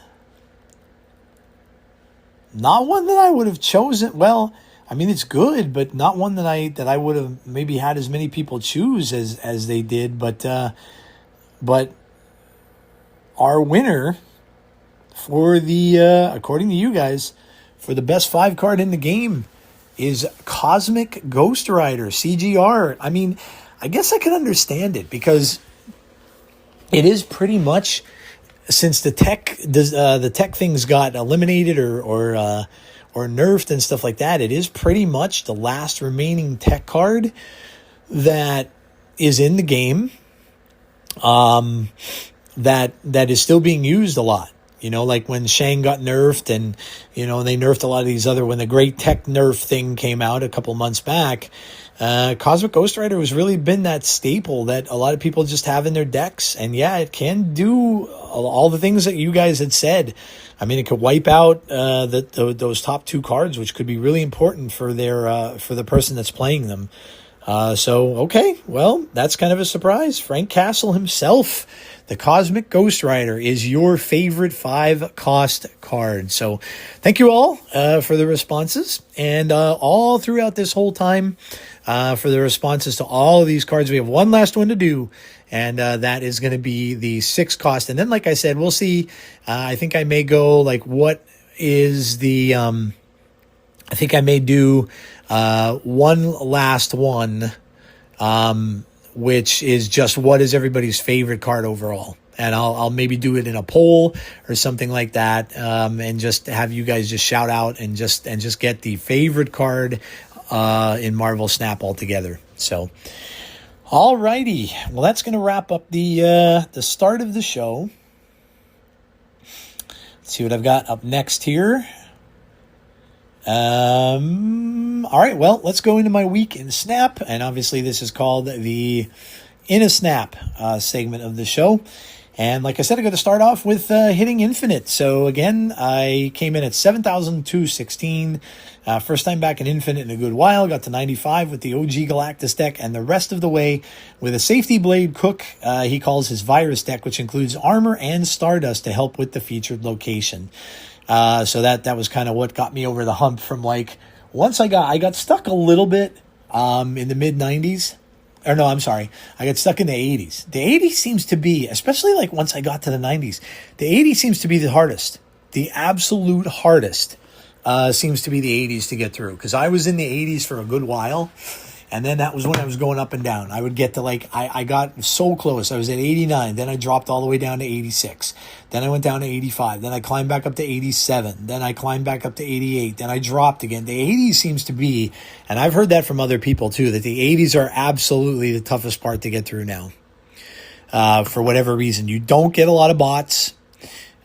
S3: not one that I would have chosen. Well, I mean, it's good, but not one that I would have maybe had as many people choose as they did. But our winner for the, according to you guys, for the best 5 card in the game is Cosmic Ghost Rider, CGR. I mean, I guess I can understand it because it is pretty much, since the tech things got eliminated or nerfed and stuff like that, it is pretty much the last remaining tech card that is in the game that is still being used a lot. You know, like when Shang got nerfed and, you know, they nerfed a lot of these other, when the Great Tech nerf thing came out a couple months back, Cosmic Ghost Rider has really been that staple that a lot of people just have in their decks. And yeah, it can do all the things that you guys had said. I mean, it could wipe out those top 2 cards, which could be really important for for the person that's playing them. Okay, well, that's kind of a surprise. Frank Castle himself, the Cosmic Ghost Rider, is your favorite 5-cost card. So thank you all for the responses, and all throughout this whole time for the responses to all of these cards. We have one last one to do, and that is going to be the 6-cost. And then, like I said, we'll see. I think I may go, like, what is the... I think I may do one last one, which is just what is everybody's favorite card overall. And I'll maybe do it in a poll or something like that, and just have you guys just shout out and just get the favorite card in Marvel Snap altogether. So, alrighty, well, that's going to wrap up the start of the show. Let's see what I've got up next here. All right, well, let's go into my week in Snap, and obviously this is called the In a Snap segment of the show. And like I said, I'm going to start off with hitting Infinite. So again, I came in at 7,216. First time back in Infinite in a good while. Got to 95 with the OG Galactus deck, and the rest of the way with a Safety Blade Cook, he calls his Virus deck, which includes Armor and Stardust to help with the featured location. So that was kind of what got me over the hump from, like, once I got stuck a little bit in the mid 90s. Or no, I'm sorry. I got stuck in the 80s. The 80s seems to be, especially like once I got to the 90s, the 80s seems to be the hardest. The absolute hardest seems to be the 80s to get through. Because I was in the 80s for a good while. And then that was when I was going up and down. I would get to, like, I got so close. I was at 89. Then I dropped all the way down to 86. Then I went down to 85. Then I climbed back up to 87. Then I climbed back up to 88. Then I dropped again. The 80s seems to be, and I've heard that from other people too, that the 80s are absolutely the toughest part to get through now. For whatever reason. You don't get a lot of bots.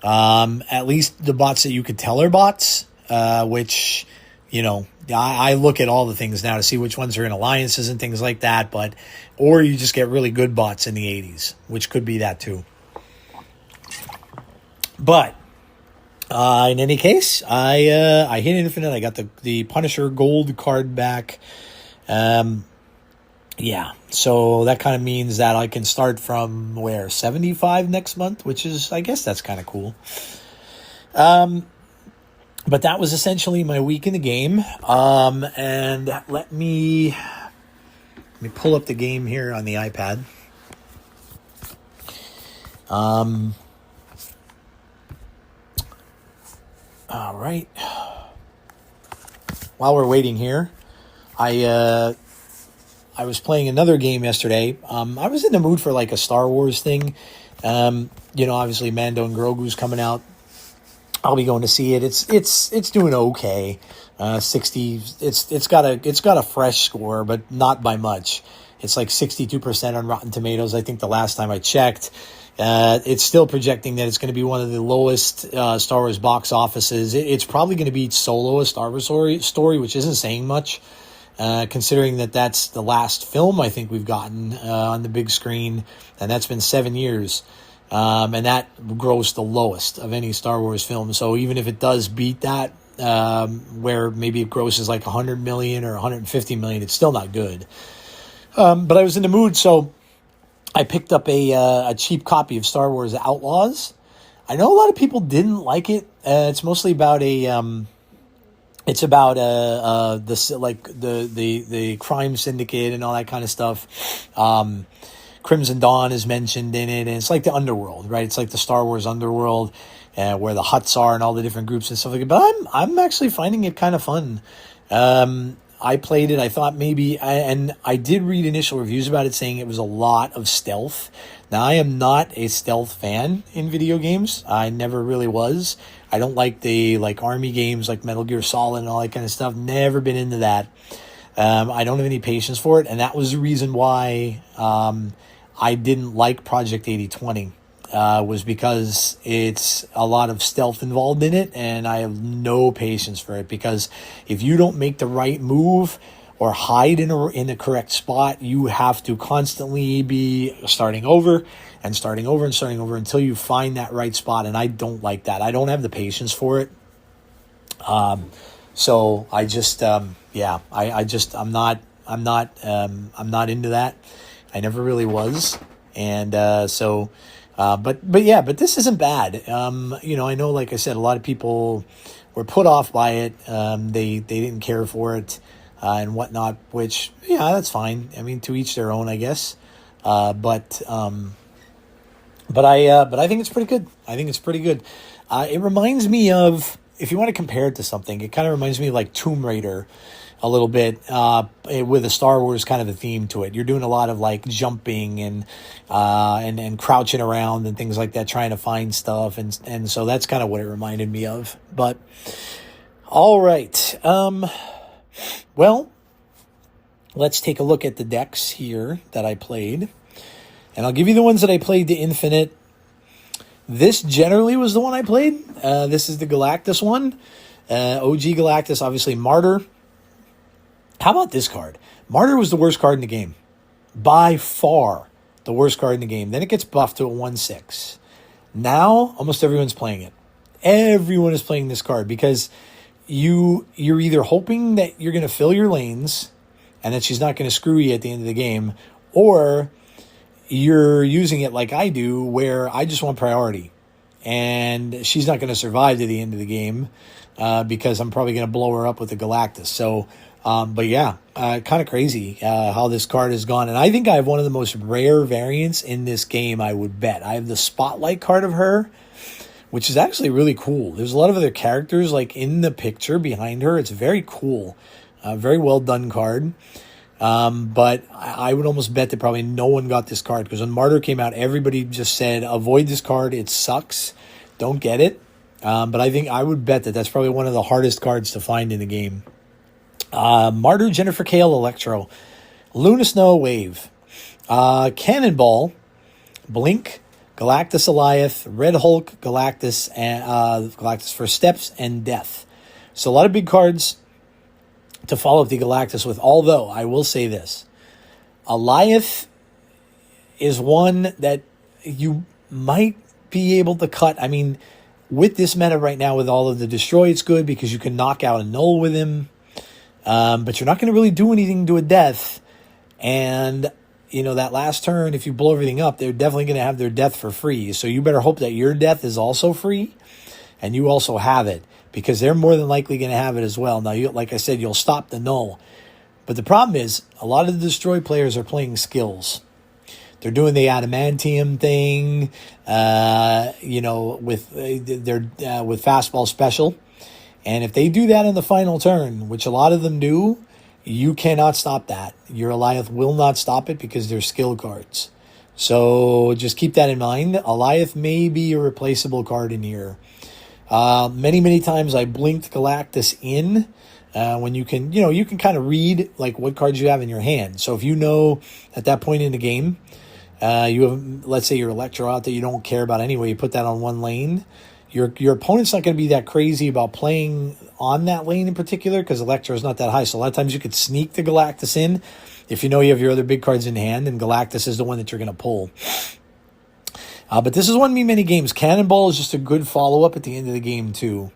S3: At least the bots that you could tell are bots, which, you know, I look at all the things now to see which ones are in alliances and things like that, or you just get really good bots in the 80s, which could be that too. But in any case, I hit Infinite. I got the Punisher gold card back. Yeah, so that kind of means that I can start from 75 next month, which is, I guess that's kind of cool. But that was essentially my week in the game. And let me pull up the game here on the iPad. All right. While we're waiting here, I was playing another game yesterday. I was in the mood for like a Star Wars thing. Obviously Mando and Grogu's coming out. I'll be going to see it. It's doing okay. 60. It's got a fresh score, but not by much. It's like 62% on Rotten Tomatoes. I think the last time I checked, it's still projecting that it's going to be one of the lowest Star Wars box offices. It's probably going to beat Solo: A Star Wars Story, which isn't saying much, considering that that's the last film I think we've gotten on the big screen, and that's been 7 years. And that grossed the lowest of any Star Wars film. So even if it does beat that, where maybe it grosses like 100 million or 150 million, it's still not good. But I was in the mood, so I picked up a cheap copy of Star Wars Outlaws. I know a lot of people didn't like it. It's mostly about the crime syndicate and all that kind of stuff. Crimson Dawn is mentioned in it, and it's like the underworld, right? It's like the Star Wars underworld, where the Hutts are and all the different groups and stuff like that. But I'm actually finding it kind of fun. I played it. I thought maybe, and I did read initial reviews about it saying it was a lot of stealth. Now, I am not a stealth fan in video games. I never really was. I don't like the army games like Metal Gear Solid and all that kind of stuff. Never been into that. I don't have any patience for it, and that was the reason why I didn't like Project 8020, was because it's a lot of stealth involved in it, and I have no patience for it, because if you don't make the right move or hide in the correct spot, you have to constantly be starting over until you find that right spot, and I don't like that. I don't have the patience for it. So I just, I'm not I'm not into that. I never really was. And but this isn't bad. I know, like I said, a lot of people were put off by it. They didn't care for it and whatnot, which, yeah, that's fine. I mean, to each their own, I guess. But I think it's pretty good. It reminds me of, if you want to compare it to something, it kind of reminds me of like Tomb Raider a little bit, with a Star Wars kind of a theme to it. You're doing a lot of like jumping and crouching around and things like that, trying to find stuff. And so that's kind of what it reminded me of. But all right. Well, let's take a look at the decks here that I played. And I'll give you the ones that I played to Infinite. This generally was the one I played. This is the Galactus one. OG Galactus, obviously Martyr. How about this card? Martyr was the worst card in the game. By far the worst card in the game. Then it gets buffed to a 1/6. Now, almost everyone's playing it. Everyone is playing this card because you're either hoping that you're going to fill your lanes and that she's not going to screw you at the end of the game, or you're using it like I do, where I just want priority. And she's not going to survive to the end of the game because I'm probably going to blow her up with the Galactus. So, but yeah, kind of crazy how this card has gone. And I think I have one of the most rare variants in this game, I would bet. I have the Spotlight card of her, which is actually really cool. There's a lot of other characters like in the picture behind her. It's very cool. Very well done card. But I would almost bet that probably no one got this card, because when Martyr came out, everybody just said, avoid this card. It sucks. Don't get it. But I would bet that that's probably one of the hardest cards to find in the game. Martyr, Jennifer Kale, Electro, Luna Snow, Wave, Cannonball, Blink, Galactus, Alioth, Red Hulk, Galactus, and Galactus for Steps, and Death. So a lot of big cards to follow up the Galactus with, although I will say this. Alioth is one that you might be able to cut. I mean, with this meta right now, with all of the Destroy, it's good because you can knock out a Null with him. But you're not going to really do anything to a Death. And, that last turn, if you blow everything up, they're definitely going to have their Death for free. So you better hope that your Death is also free and you also have it, because they're more than likely going to have it as well. Now, like I said, you'll stop the Null. But the problem is, a lot of the Destroy players are playing skills. They're doing the adamantium thing, with fastball special. And if they do that on the final turn, which a lot of them do, you cannot stop that. Your Alioth will not stop it because they're skill cards. So just keep that in mind. Alioth may be a replaceable card in here. Many times I blinked Galactus in when you can kind of read like what cards you have in your hand. So if you know at that point in the game, you have, let's say, your Electro out that you don't care about anyway, you put that on one lane. Your opponent's not going to be that crazy about playing on that lane in particular, because Electro is not that high. So a lot of times you could sneak the Galactus in if you know you have your other big cards in hand, and Galactus is the one that you're going to pull. But this has won me many games. Cannonball is just a good follow-up at the end of the game, too.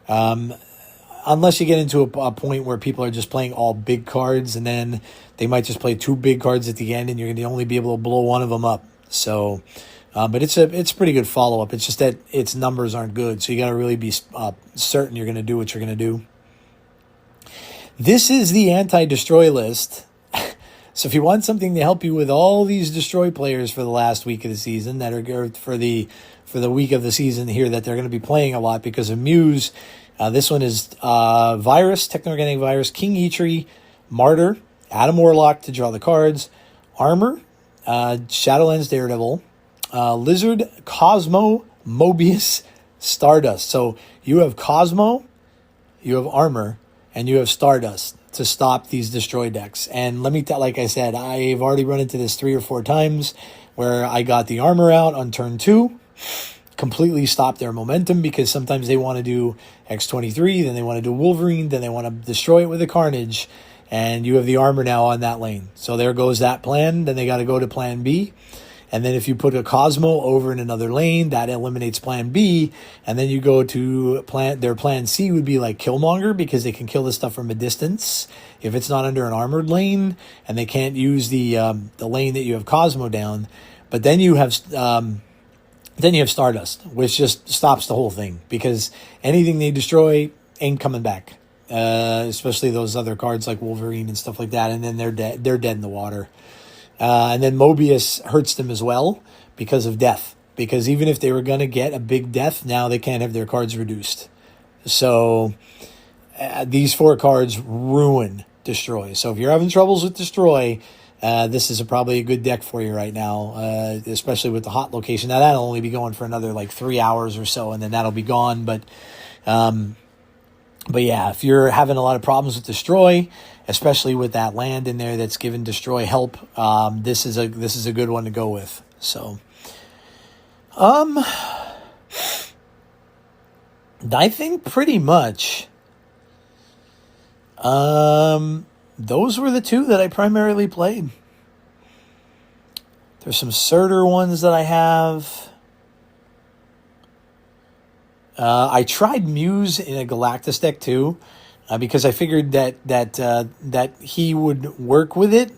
S3: Unless you get into a point where people are just playing all big cards, and then they might just play two big cards at the end, and you're going to only be able to blow one of them up. So, but it's a pretty good follow-up. It's just that its numbers aren't good, so you got to really be certain you're going to do what you're going to do. This is the anti-destroy list. So if you want something to help you with all these Destroy players for the last week of the season, that are for the week of the season here that they're going to be playing a lot because of Muse, this one is Virus, Techno-Organic Virus, King Eitri, Martyr, Adam Warlock to draw the cards, Armor, Shadowlands Daredevil, Lizard, Cosmo, Mobius, Stardust. So you have Cosmo, you have Armor, and you have Stardust to stop these Destroy decks. And let me tell, like I said, I've already run into this 3 or 4 times where I got the Armor out on turn 2, completely stopped their momentum, because sometimes they want to do X-23, then they want to do Wolverine, then they want to destroy it with a Carnage, and you have the Armor now on that lane. So there goes that plan. Then they got to go to plan B. And then if you put a Cosmo over in another lane, that eliminates plan B. And then you go to their plan C would be like Killmonger, because they can kill this stuff from a distance if it's not under an armored lane, and they can't use the lane that you have Cosmo down. But then you have Stardust, which just stops the whole thing, because anything they destroy ain't coming back. Especially those other cards like Wolverine and stuff like that, and then they're dead. They're dead in the water. And then Mobius hurts them as well because of death. Because even if they were going to get a big death, now they can't have their cards reduced. So these 4 cards ruin Destroy. So if you're having troubles with Destroy, this is probably a good deck for you right now, especially with the hot location. Now that'll only be going for another like 3 hours or so, and then that'll be gone. But yeah, if you're having a lot of problems with Destroy, especially with that land in there that's given Destroy help, this is a good one to go with. So, I think pretty much, those were the 2 that I primarily played. There's some Surtur ones that I have. I tried Muse in a Galactus deck too, because I figured that he would work with it,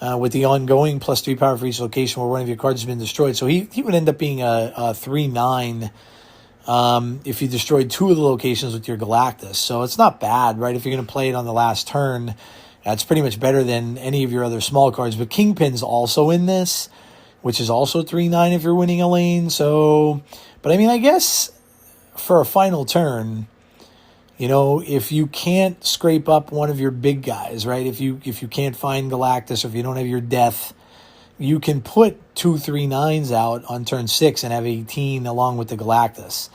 S3: with the ongoing +3 power for each location where one of your cards has been destroyed. So he would end up being a 3/9 if you destroyed 2 of the locations with your Galactus. So it's not bad, right? If you're going to play it on the last turn, it's pretty much better than any of your other small cards. But Kingpin's also in this, which is also 3/9 if you're winning a lane. So, but I mean, I guess for a final turn, you know, if you can't scrape up one of your big guys, right? If you can't find Galactus, or if you don't have your death, you can put 2 3/9s out on turn 6 and have 18 along with the Galactus.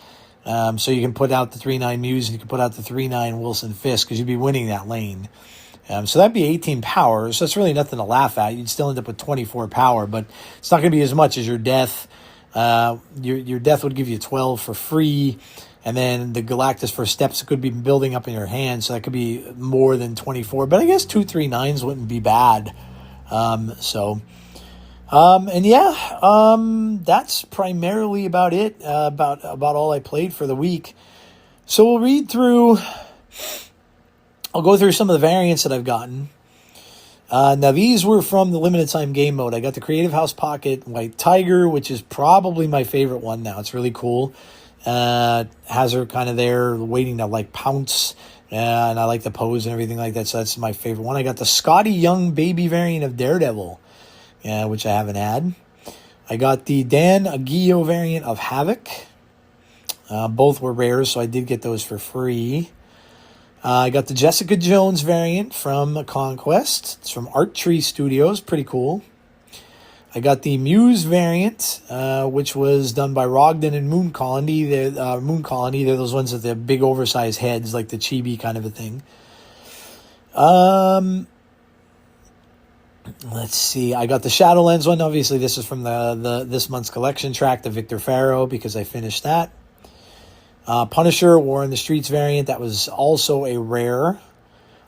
S3: So you can put out the 3/9 Muse, and you can put out the 3/9 Wilson Fisk, because you'd be winning that lane. So that'd be 18 power. So that's really nothing to laugh at. You'd still end up with 24 power, but it's not going to be as much as your death. Your death would give you 12 for free, and then the Galactus for steps could be building up in your hand, so that could be more than 24. But I guess 2 3/9s wouldn't be bad. And yeah, that's primarily about it. About all I played for the week. So we'll read through. I'll go through some of the variants that I've gotten. Now, these were from the limited time game mode. I got the Creative House Pocket White Tiger, which is probably my favorite one now. It's really cool. Has her kind of there waiting to like pounce. And I like the pose and everything like that. So that's my favorite one. I got the Scotty Young baby variant of Daredevil, which I haven't had. I got the Dan Aguillo variant of Havoc. Both were rares, so I did get those for free. I got the Jessica Jones variant from Conquest. It's from Art Tree Studios. Pretty cool. I got the Muse variant, which was done by Rogden and Moon Colony. They're those ones with the big oversized heads, like the chibi kind of a thing. Let's see. I got the Shadowlands one. Obviously, this is from this month's collection track, the Victor Faro, because I finished that. Punisher War in the Streets variant. That was also a rare.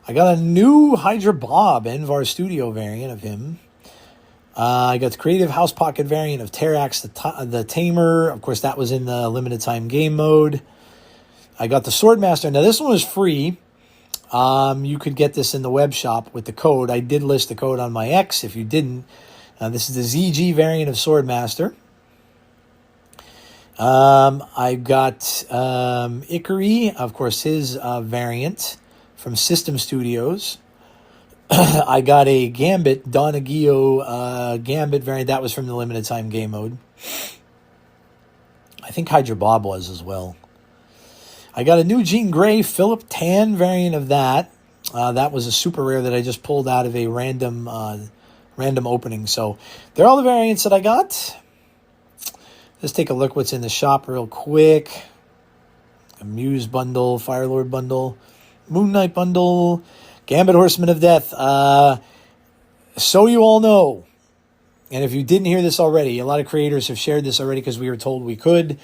S3: I got a new Hydra Bob Envar Studio variant of him. I got the Creative House Pocket variant of Terrax the Tamer. Of course, that was in the limited time game mode. I got the Swordmaster. Now, this one was free. You could get this in the web shop with the code. I did list the code on my X. If you didn't, this is the ZG variant of Swordmaster. I got Ikari, of course, his variant from System Studios. I got a Gambit, Don Aguillo Gambit variant. That was from the limited time game mode. I think Hydra Bob was as well. I got a new Jean Grey Philip Tan variant of that. That was a super rare that I just pulled out of a random opening. So they're all the variants that I got. Let's take a look what's in the shop real quick. A Muse bundle, Firelord bundle, Moon Knight bundle, Gambit Horseman of Death. So you all know, and if you didn't hear this already, a lot of creators have shared this already because we were told we could.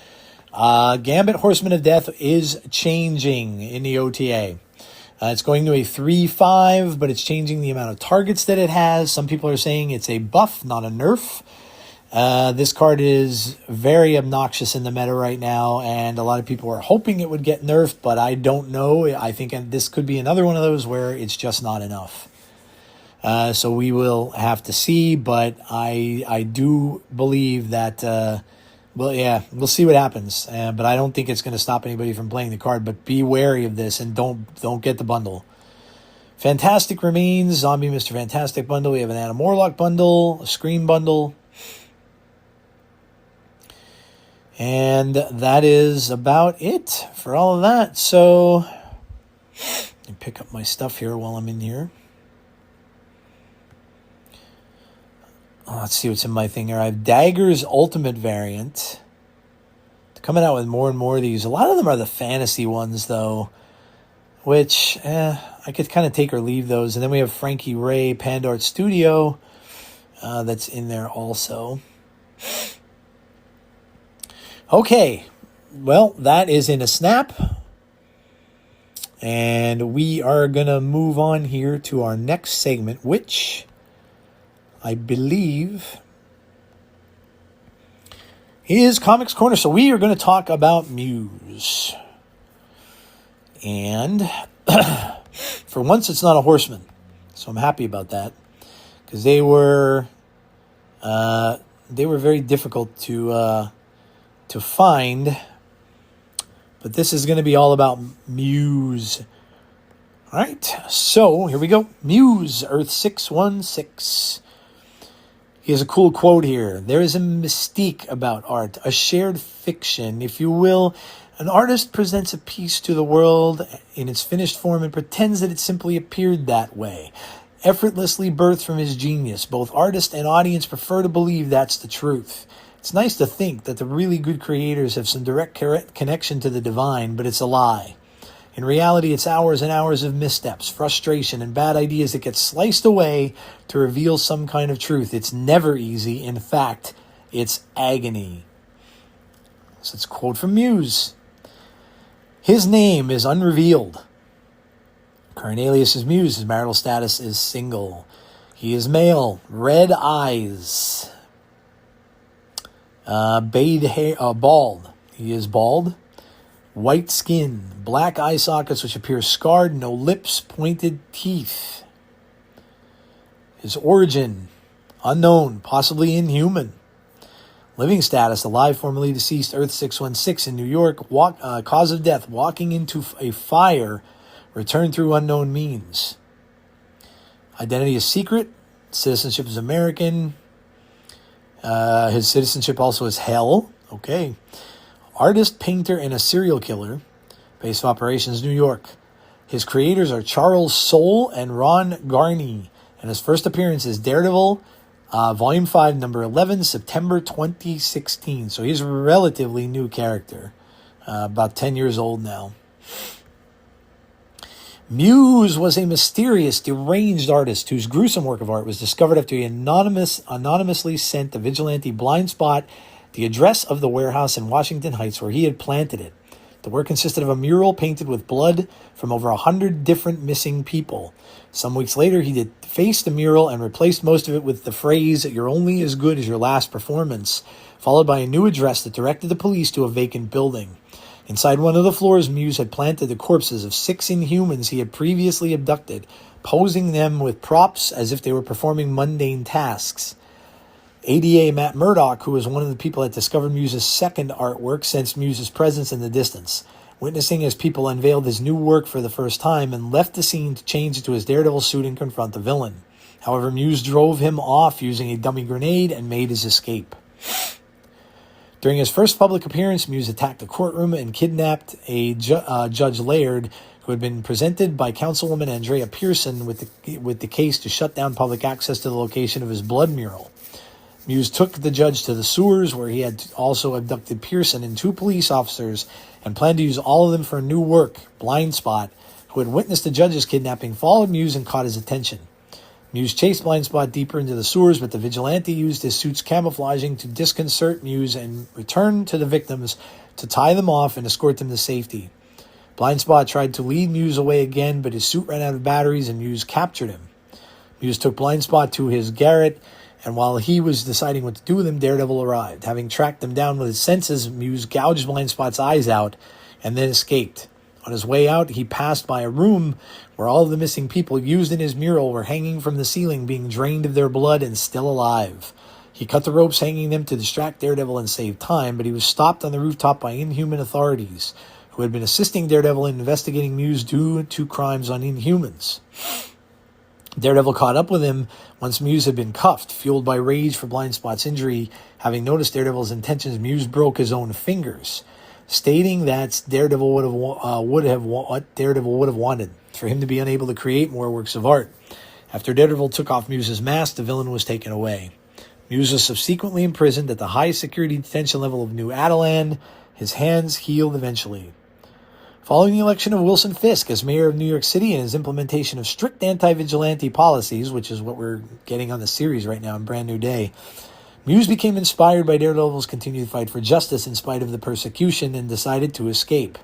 S3: Gambit Horseman of Death is changing in the OTA. It's going to a 3/5, but it's changing the amount of targets that it has. Some people are saying it's a buff, not a nerf. This card is very obnoxious in the meta right now, and a lot of people are hoping it would get nerfed, but I don't know. I think this could be another one of those where it's just not enough. So we will have to see, but I do believe that, well, yeah, we'll see what happens. But I don't think it's going to stop anybody from playing the card, but be wary of this and don't get the bundle. Fantastic Remains, Zombie Mr. Fantastic bundle. We have an Adam Warlock bundle, a Scream bundle. And that is about it for all of that. So, let me pick up my stuff here while I'm in here. Let's see what's in my thing here. I have Dagger's Ultimate variant. Coming out with more and more of these. A lot of them are the fantasy ones, though, which I could kind of take or leave those. And then we have Frankie Ray Pandart Studio that's in there also. Okay, well, that is in a snap. And we are going to move on here to our next segment, which I believe is Comics Corner. So we are going to talk about Muse. And for once, it's not a horseman. So I'm happy about that. Because they were very difficult to find, but this is going to be all about Muse. All right, so here we go. Muse, Earth 616. He has a cool quote here. There is a mystique about art, a shared fiction, if you will. An artist presents a piece to the world in its finished form and pretends that it simply appeared that way, effortlessly birthed from his genius. Both artist and audience prefer to believe that's the truth. It's nice to think that the really good creators have some direct connection to the divine, but it's a lie. In reality, it's hours and hours of missteps, frustration, and bad ideas that get sliced away to reveal some kind of truth. It's never easy. In fact, it's agony. So it's a quote from Muse. His name is unrevealed. Current alias is Muse. His marital status is single. He is male, red eyes. Bayed hair, bald. He is bald. White skin, black eye sockets which appear scarred, no lips, pointed teeth. His origin, unknown, possibly inhuman. Living status, alive, formerly deceased, Earth 616 in New York. Cause of death, walking into a fire, returned through unknown means. Identity is secret. Citizenship is American. His citizenship also is hell. Okay. Artist, painter, and a serial killer. Base of operations, New York. His creators are Charles Soule and Ron Garney. And his first appearance is Daredevil, Volume 5, Number 11, September 2016. So he's a relatively new character. About 10 years old now. Muse was a mysterious, deranged artist whose gruesome work of art was discovered after he anonymously sent the vigilante Blind Spot the address of the warehouse in Washington Heights where he had planted it. The work consisted of a mural painted with blood from over 100 different missing people. Some weeks later, he defaced the mural and replaced most of it with the phrase, "You're only as good as your last performance," followed by a new address that directed the police to a vacant building. Inside one of the floors, Muse had planted the corpses of 6 Inhumans he had previously abducted, posing them with props as if they were performing mundane tasks. ADA Matt Murdock, who was one of the people that discovered Muse's second artwork, sensed Muse's presence in the distance. Witnessing as people unveiled his new work for the first time and left the scene to change into his Daredevil suit and confront the villain. However, Muse drove him off using a dummy grenade and made his escape. During his first public appearance, Muse attacked the courtroom and kidnapped a Judge Laird, who had been presented by Councilwoman Andrea Pearson with the case to shut down public access to the location of his blood mural. Muse took the judge to the sewers, where he had also abducted Pearson and 2 police officers and planned to use all of them for new work. Blind Spot, who had witnessed the judge's kidnapping, followed Muse and caught his attention. Muse chased Blind Spot deeper into the sewers, but the vigilante used his suit's camouflaging to disconcert Muse and returned to the victims to tie them off and escort them to safety. Blind Spot tried to lead Muse away again, but his suit ran out of batteries and Muse captured him. Muse took Blind Spot to his garret And while he was deciding what to do with him, Daredevil arrived. Having tracked them down with his senses, Muse gouged Blind Spot's eyes out and then escaped. On his way out, he passed by a room where all of the missing people used in his mural were hanging from the ceiling, being drained of their blood and still alive. He cut the ropes hanging them to distract Daredevil and save time, but he was stopped on the rooftop by inhuman authorities who had been assisting Daredevil in investigating Muse due to crimes on Inhumans. Daredevil caught up with him once Muse had been cuffed. Fueled by rage for Blind Spot's injury, having noticed Daredevil's intentions, Muse broke his own fingers, stating that Daredevil would have wanted, for him to be unable to create more works of art. After Daredevil took off Muse's mask, the villain was taken away. Muse was subsequently imprisoned at the highest security detention level of New Adeland. His hands healed eventually. Following the election of Wilson Fisk as mayor of New York City and his implementation of strict anti-vigilante policies, which is what we're getting on the series right now in Brand New Day, Muse became inspired by Daredevil's continued fight for justice in spite of the persecution and decided to escape,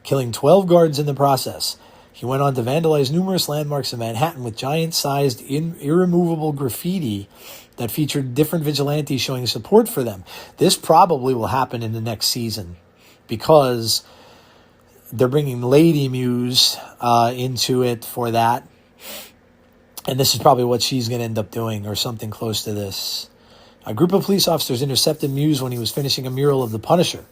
S3: killing 12 guards in the process. He went on to vandalize numerous landmarks in Manhattan with giant-sized, irremovable graffiti that featured different vigilantes showing support for them. This probably will happen in the next season because they're bringing Lady Muse into it for that. And this is probably what she's going to end up doing or something close to this. A group of police officers intercepted Muse when he was finishing a mural of the Punisher.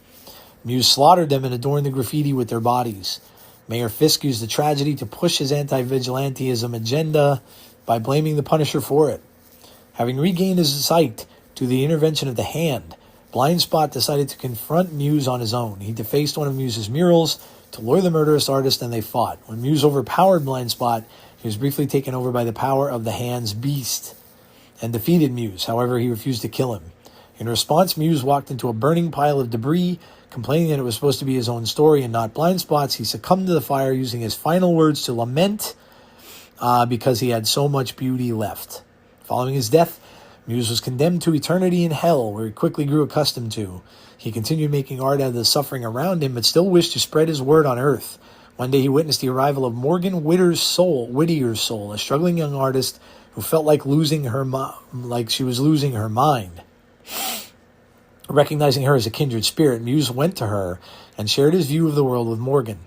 S3: Muse slaughtered them and adorned the graffiti with their bodies. Mayor Fisk used the tragedy to push his anti-vigilantism agenda by blaming the Punisher for it. Having regained his sight to the intervention of the Hand, Blind Spot decided to confront Muse on his own. He defaced one of Muse's murals to lure the murderous artist, and they fought. When Muse overpowered Blind Spot, he was briefly taken over by the power of the Hand's beast and defeated Muse. However, he refused to kill him. In response, Muse walked into a burning pile of debris, complaining that it was supposed to be his own story and not Blind Spot's. He succumbed to the fire, using his final words to lament because he had so much beauty left. Following his death, Muse was condemned to eternity in hell, where he quickly grew accustomed to. He continued making art out of the suffering around him, but still wished to spread his word on Earth. One day he witnessed the arrival of Morgan Whittier's soul, a struggling young artist who felt like she was losing her mind. Recognizing her as a kindred spirit, Muse went to her and shared his view of the world with Morgan,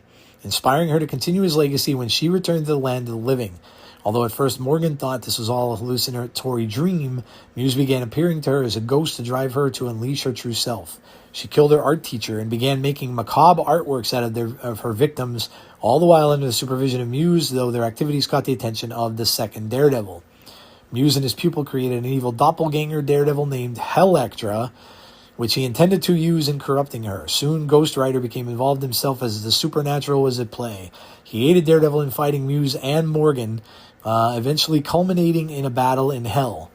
S3: inspiring her to continue his legacy when she returned to the land of the living. Although at first Morgan thought this was all a hallucinatory dream, Muse began appearing to her as a ghost to drive her to unleash her true self. She killed her art teacher and began making macabre artworks out of her victims, all the while under the supervision of Muse, though their activities caught the attention of the second Daredevil. Muse and his pupil created an evil doppelganger Daredevil named Elektra, which he intended to use in corrupting her. Soon, Ghost Rider became involved himself as the supernatural was at play. He aided Daredevil in fighting Muse and Morgan, eventually culminating in a battle in Hell.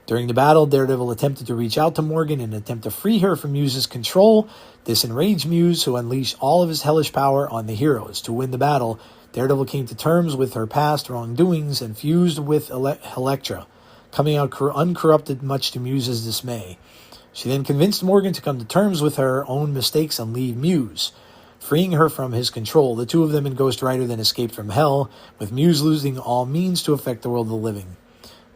S3: During the battle, Daredevil attempted to reach out to Morgan in an attempt to free her from Muse's control. This enraged Muse, who unleashed all of his hellish power on the heroes. To win the battle, Daredevil came to terms with her past wrongdoings and fused with Elektra, coming out uncorrupted much to Muse's dismay. She then convinced Morgan to come to terms with her own mistakes and leave Muse, freeing her from his control. The two of them and Ghost Rider then escaped from Hell, with Muse losing all means to affect the world of the living.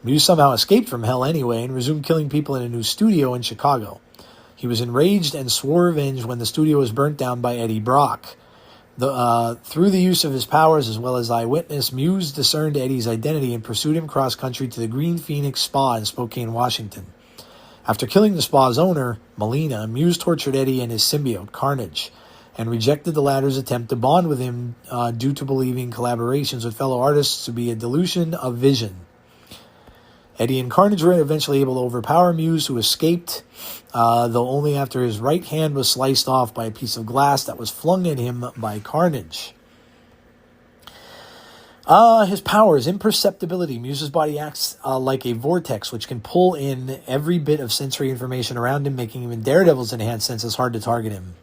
S3: Muse somehow escaped from Hell anyway and resumed killing people in a new studio in Chicago. He was enraged and swore revenge when the studio was burnt down by Eddie Brock. Through the use of his powers as well as eyewitness, Muse discerned Eddie's identity and pursued him cross-country to the Green Phoenix Spa in Spokane, Washington. After killing the spa's owner, Melina, Muse tortured Eddie and his symbiote, Carnage, and rejected the latter's attempt to bond with him due to believing collaborations with fellow artists to be a delusion of vision. Eddie and Carnage were eventually able to overpower Muse, who escaped, though only after his right hand was sliced off by a piece of glass that was flung at him by Carnage. His powers, imperceptibility. Muse's body acts like a vortex, which can pull in every bit of sensory information around him, making even Daredevil's enhanced senses hard to target him.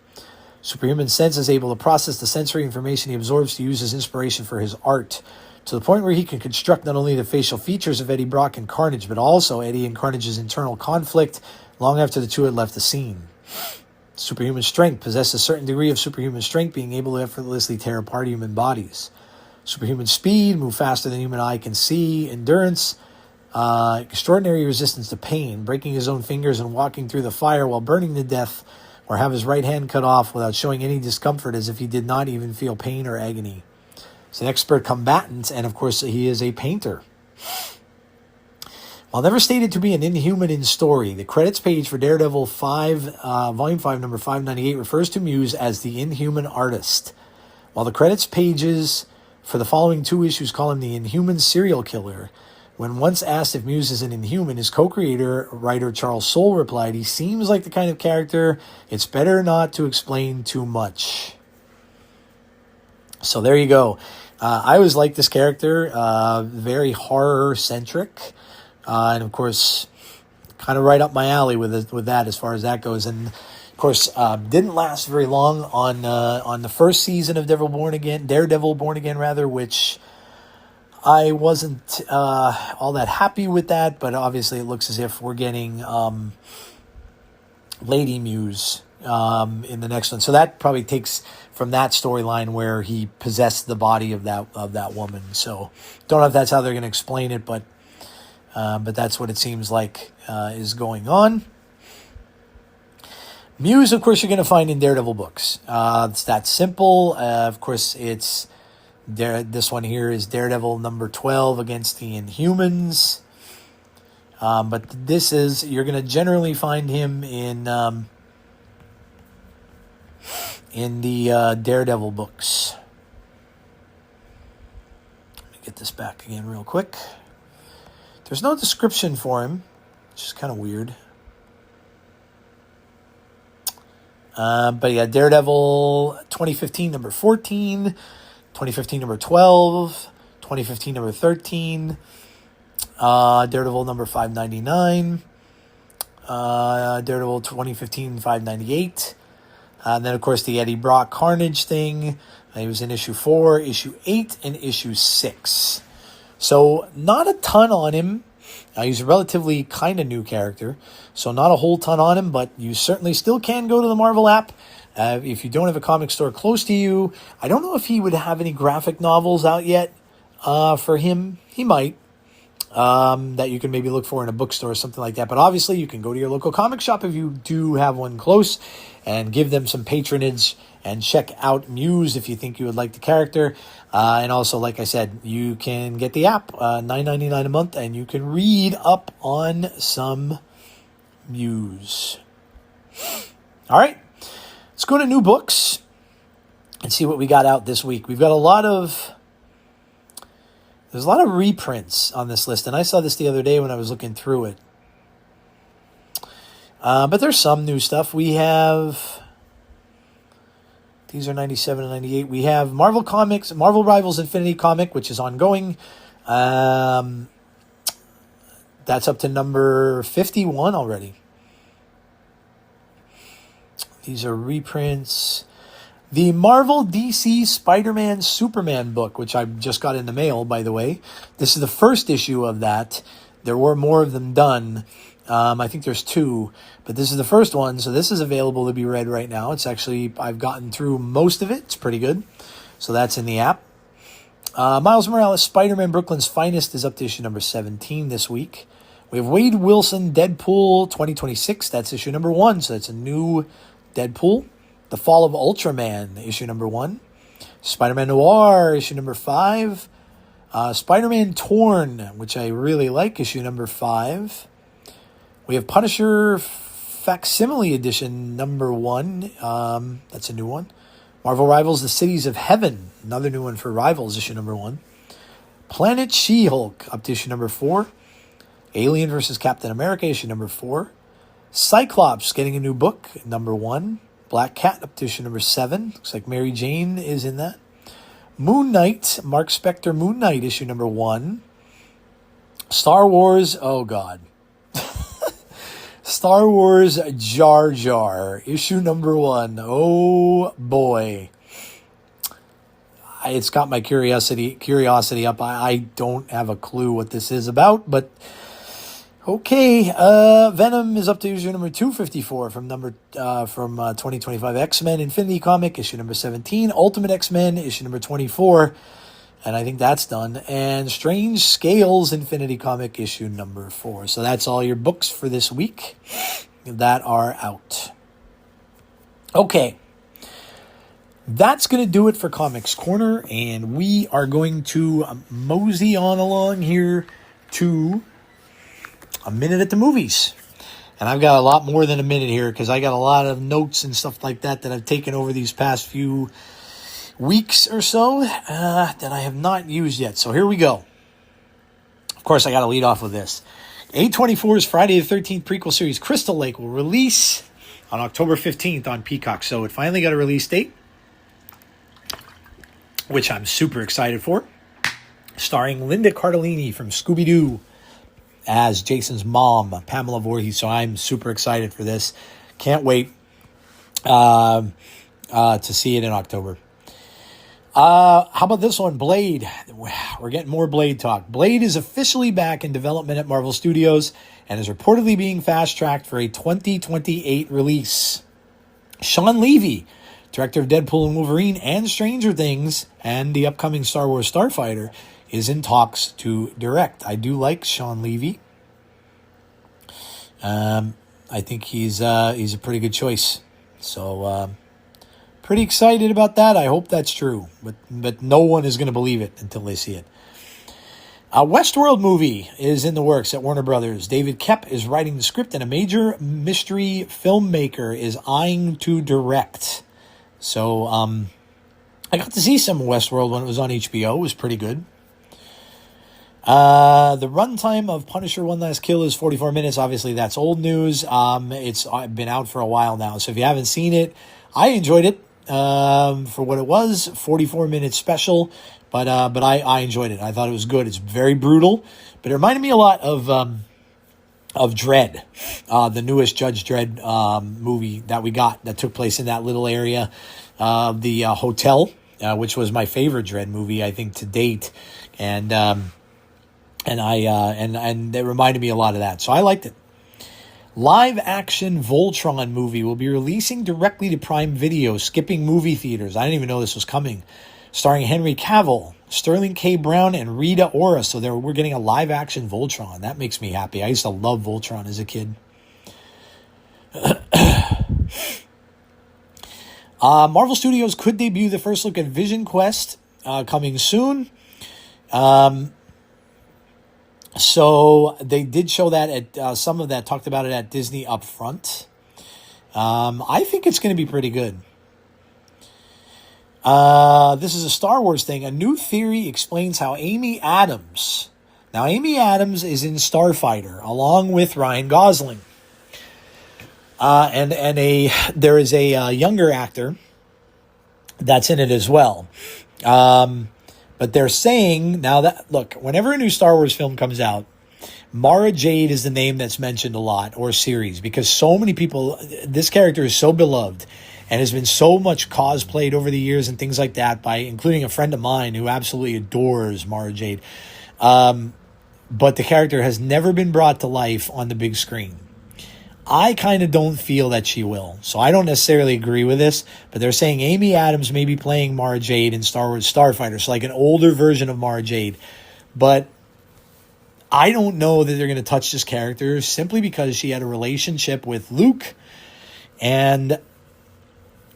S3: Superhuman Sense is able to process the sensory information he absorbs to use as inspiration for his art, to the point where he can construct not only the facial features of Eddie Brock and Carnage, but also Eddie and Carnage's internal conflict long after the two had left the scene. Superhuman Strength possesses a certain degree of superhuman strength, being able to effortlessly tear apart human bodies. Superhuman Speed, move faster than human eye can see. Endurance, extraordinary resistance to pain, breaking his own fingers and walking through the fire while burning to death, or have his right hand cut off without showing any discomfort, as if he did not even feel pain or agony. He's an expert combatant, and of course he is a painter. While never stated to be an inhuman in story, the credits page for Daredevil 5, Volume 5, number 598, refers to Muse as the Inhuman Artist, while the credits pages for the following 2 issues call him the Inhuman Serial Killer. When once asked if Muse is an Inhuman, his co-creator, writer Charles Soule replied, "He seems like the kind of character it's better not to explain too much." So there you go. I always liked this character, very horror-centric. And of course, kind of right up my alley with that as far as that goes. And of course, didn't last very long on the first season of Daredevil Born Again, which I wasn't all that happy with that. But obviously, it looks as if we're getting Lady Muse in the next one. So that probably takes from that storyline where he possessed the body of that woman. So don't know if that's how they're going to explain it, but that's what it seems like is going on. Muse, of course, you're going to find in Daredevil books. It's that simple. Of course, it's this one here is Daredevil number 12 against the Inhumans. But you're going to generally find him in the Daredevil books. Let me get this back again real quick. There's no description for him, which is kind of weird. But yeah, Daredevil 2015 number 14, 2015 number 12, 2015 number 13, Daredevil number 599, Daredevil 2015 598, and then of course the Eddie Brock Carnage thing. He was in issue 4, issue 8, and issue 6. So not a ton on him. He's a relatively kind of new character, so not a whole ton on him, but you certainly still can go to the Marvel app. If you don't have a comic store close to you, I don't know if he would have any graphic novels out yet for him. He might, that you can maybe look for in a bookstore or something like that. But obviously you can go to your local comic shop if you do have one close and give them some patronage and check out Muse if you think you would like the character. And also, like I said, you can get the app, $9.99 a month, and you can read up on some Muse. All right, let's go to new books and see what we got out this week. We've got there's a lot of reprints on this list, and I saw this the other day when I was looking through it. But there's some new stuff. We have... These are 97 and 98. We have Marvel Comics, Marvel Rivals Infinity comic, which is ongoing. That's up to number 51 already. These are reprints. The Marvel DC Spider-Man Superman book, which I just got in the mail, by the way. This is the first issue of that. There were more of them done. I think there's 2, but this is the first one, so this is available to be read right now. It's actually, I've gotten through most of it. It's pretty good. So that's in the app. Miles Morales, Spider-Man Brooklyn's Finest is up to issue number 17 this week. We have Wade Wilson, Deadpool 2026. That's issue number 1, so that's a new Deadpool. The Fall of Ultraman, issue number 1. Spider-Man Noir, issue number 5. Spider-Man Torn, which I really like, issue number 5. We have Punisher Facsimile Edition number 1. That's a new one. Marvel Rivals, The Cities of Heaven. Another new one for Rivals, issue number 1. Planet She-Hulk, up to issue number 4. Alien vs. Captain America, issue number 4. Cyclops, getting a new book, number 1. Black Cat, up to issue number 7. Looks like Mary Jane is in that. Moon Knight, Mark Spector Moon Knight, issue number 1. Star Wars, oh God. Star Wars Jar Jar, issue number 1. Oh boy. It's got my curiosity up. I don't have a clue what this is about, but okay. Venom is up to issue number 254 from 2025. X-Men Infinity comic, issue number 17. Ultimate X-Men, issue number 24. And I think that's done. And Strange Scales Infinity Comic issue number 4. So that's all your books for this week that are out. Okay. That's going to do it for Comics Corner. And we are going to mosey on along here to a minute at the movies. And I've got a lot more than a minute here because I got a lot of notes and stuff like that I've taken over these past few weeks or so that I have not used yet. So here we go. Of course, I got to lead off with this. A24's Friday the 13th prequel series Crystal Lake will release on October 15th on Peacock. So it finally got a release date, which I'm super excited for. Starring Linda Cardellini from Scooby-Doo as Jason's mom, Pamela Voorhees. So I'm super excited for this. Can't wait to see it in October. How about this one? Blade. We're getting more Blade talk. Blade is officially back in development at Marvel Studios and is reportedly being fast-tracked for a 2028 release. Sean Levy, director of Deadpool and Wolverine and Stranger Things and the upcoming Star Wars Starfighter, is in talks to direct. I do like Sean Levy. I think he's a pretty good choice. So, pretty excited about that. I hope that's true, but no one is going to believe it until they see it. A Westworld movie is in the works at Warner Brothers. David Koepp is writing the script, and a major mystery filmmaker is eyeing to direct. So, I got to see some Westworld when it was on HBO. It was pretty good. The runtime of Punisher One Last Kill is 44 minutes. Obviously, that's old news. It's been out for a while now, so if you haven't seen it, I enjoyed it. For what it was, 44-minute special, but I enjoyed it. I thought it was good. It's very brutal, but it reminded me a lot of Dredd, the newest Judge Dredd movie that we got that took place in that little area of the hotel, which was my favorite Dredd movie I think to date, and it reminded me a lot of that. So I liked it. Live-action Voltron movie will be releasing directly to Prime Video, skipping movie theaters. I didn't even know this was coming. Starring Henry Cavill, Sterling K. Brown, and Rita Ora. So we're getting a live-action Voltron. That makes me happy. I used to love Voltron as a kid. Marvel Studios could debut the first look at Vision Quest coming soon. So they did show that at some of that, talked about it at Disney Upfront. I think it's going to be pretty good. This is a Star Wars thing. A new theory explains how Amy Adams. Now, Amy Adams is in Starfighter along with Ryan Gosling. And there is a younger actor that's in it as well. But they're saying now that, look, whenever a new Star Wars film comes out, Mara Jade is the name that's mentioned a lot, or series, because so many people, this character is so beloved and has been so much cosplayed over the years and things like that, by including a friend of mine who absolutely adores Mara Jade. But the character has never been brought to life on the big screen. I kind of don't feel that she will. So I don't necessarily agree with this, but they're saying Amy Adams may be playing Mara Jade in Star Wars Starfighter. So like an older version of Mara Jade. But I don't know that they're going to touch this character simply because she had a relationship with Luke. And,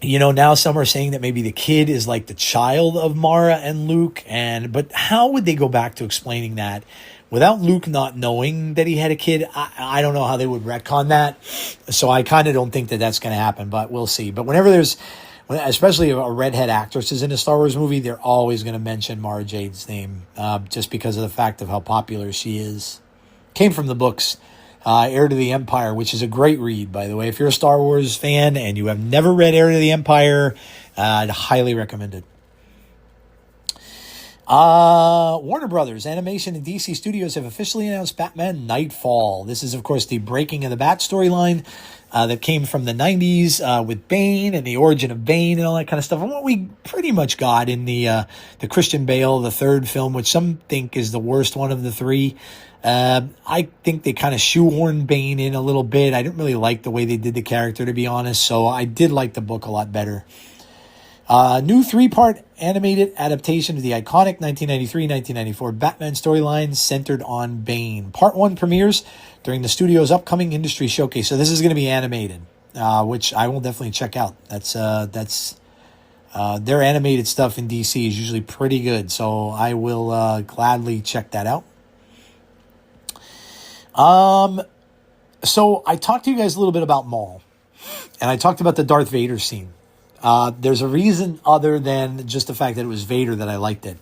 S3: you know, now some are saying that maybe the kid is like the child of Mara and Luke. But how would they go back to explaining that? Without Luke not knowing that he had a kid, I don't know how they would retcon that. So I kind of don't think that that's going to happen, but we'll see. But whenever there's, especially a redhead actress is in a Star Wars movie, they're always going to mention Mara Jade's name, just because of the fact of how popular she is. Came from the books, Heir to the Empire, which is a great read, by the way. If you're a Star Wars fan and you have never read Heir to the Empire, I'd highly recommend it. Warner Brothers Animation and DC Studios have officially announced Batman Nightfall. This is, of course, the breaking of the Bat storyline that came from the 90s with Bane and the origin of Bane and all that kind of stuff. And what we pretty much got in the Christian Bale, the third film, which some think is the worst one of the three. I think they kind of shoehorned Bane in a little bit. I didn't really like the way they did the character, to be honest. So I did like the book a lot better. New 3-part animated adaptation of the iconic 1993-1994 Batman storyline centered on Bane. Part 1 premieres during the studio's upcoming industry showcase. So this is going to be animated, which I will definitely check out. That's their animated stuff in DC is usually pretty good, so I will gladly check that out. So I talked to you guys a little bit about Maul, and I talked about the Darth Vader scene. There's a reason other than just the fact that it was Vader that I liked it.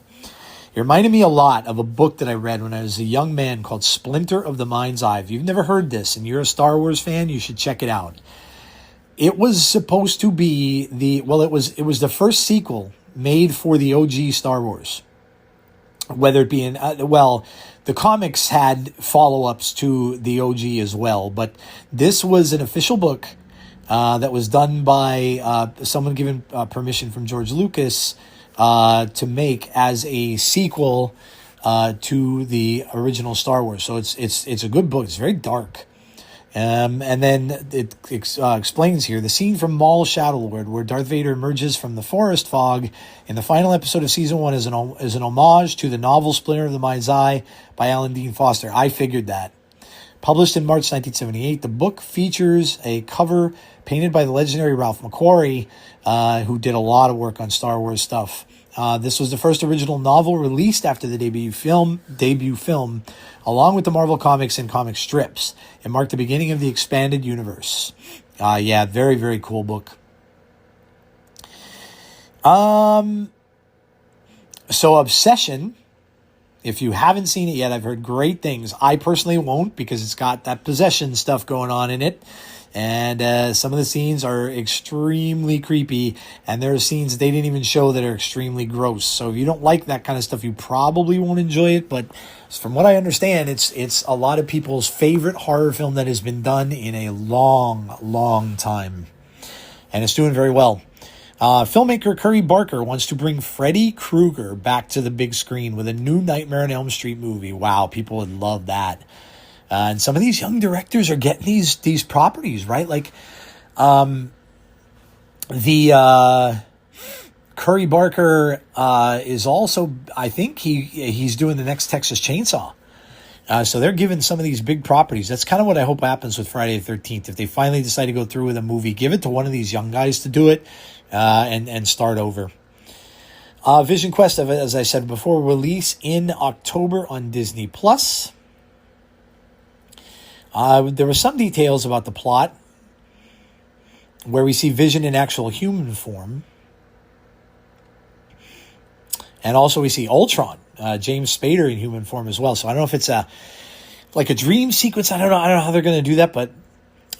S3: It reminded me a lot of a book that I read when I was a young man called Splinter of the Mind's Eye. If you've never heard this and you're a Star Wars fan, you should check it out. It was supposed to be it was the first sequel made for the OG Star Wars. Whether it be the comics had follow-ups to the OG as well, but this was an official book that was done by someone given permission from George Lucas to make as a sequel to the original Star Wars. So it's a good book. It's very dark. And then it explains here the scene from Maul Shadow Lord, where Darth Vader emerges from the forest fog in the final episode of season 1 is an homage to the novel Splinter of the Mind's Eye by Alan Dean Foster. I figured that. Published in March 1978, the book features a cover painted by the legendary Ralph McQuarrie, who did a lot of work on Star Wars stuff. This was the first original novel released after the debut film, along with the Marvel Comics and comic strips. It marked the beginning of the expanded universe. Very, very cool book. So Obsession, if you haven't seen it yet, I've heard great things. I personally won't because it's got that possession stuff going on in it. And some of the scenes are extremely creepy, and there are scenes they didn't even show that are extremely gross. So if you don't like that kind of stuff, you probably won't enjoy it. But from what I understand, it's a lot of people's favorite horror film that has been done in a long, long time. And it's doing very well. Filmmaker Curry Barker wants to bring Freddy Krueger back to the big screen with a new Nightmare on Elm Street movie. Wow, people would love that. And some of these young directors are getting these properties, right? Like Curry Barker is also, I think he's doing the next Texas Chainsaw. So they're giving some of these big properties. That's kind of what I hope happens with Friday the 13th. If they finally decide to go through with a movie, give it to one of these young guys to do it and start over. Vision Quest, as I said before, release in October on Disney+. There were some details about the plot where we see Vision in actual human form. And also we see Ultron, James Spader in human form as well. So I don't know if it's like a dream sequence. I don't know how they're going to do that. But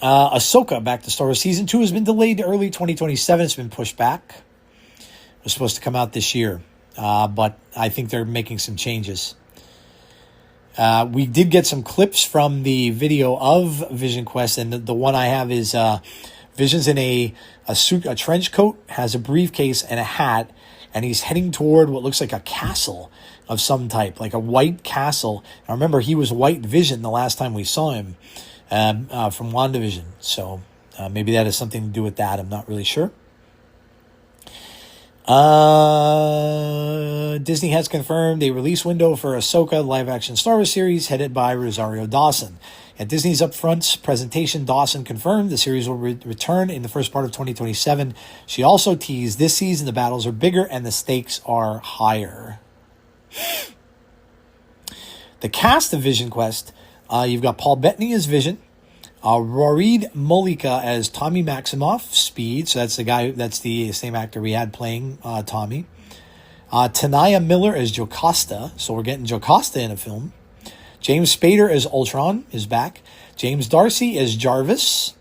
S3: Ahsoka, back to Star Wars Season 2, has been delayed to early 2027. It's been pushed back. It was supposed to come out this year. But I think they're making some changes. We did get some clips from the video of Vision Quest, and the one I have is Vision's in a suit, a trench coat, has a briefcase and a hat, and he's heading toward what looks like a castle of some type, like a white castle. I remember he was White Vision the last time we saw him from WandaVision, so maybe that has something to do with that. I'm not really sure. Disney has confirmed a release window for Ahsoka live-action Star Wars series headed by Rosario Dawson. At Disney's upfront presentation, Dawson confirmed the series will return in the first part of 2027. She also teased this season the battles are bigger and the stakes are higher. The cast of Vision Quest, you've got Paul Bettany as Vision, Rorid Molika as Tommy Maximoff, Speed. So that's the same actor we had playing Tommy. Tanaya Miller as Jocasta. So we're getting Jocasta in a film. James Spader as Ultron is back. James Darcy as Jarvis.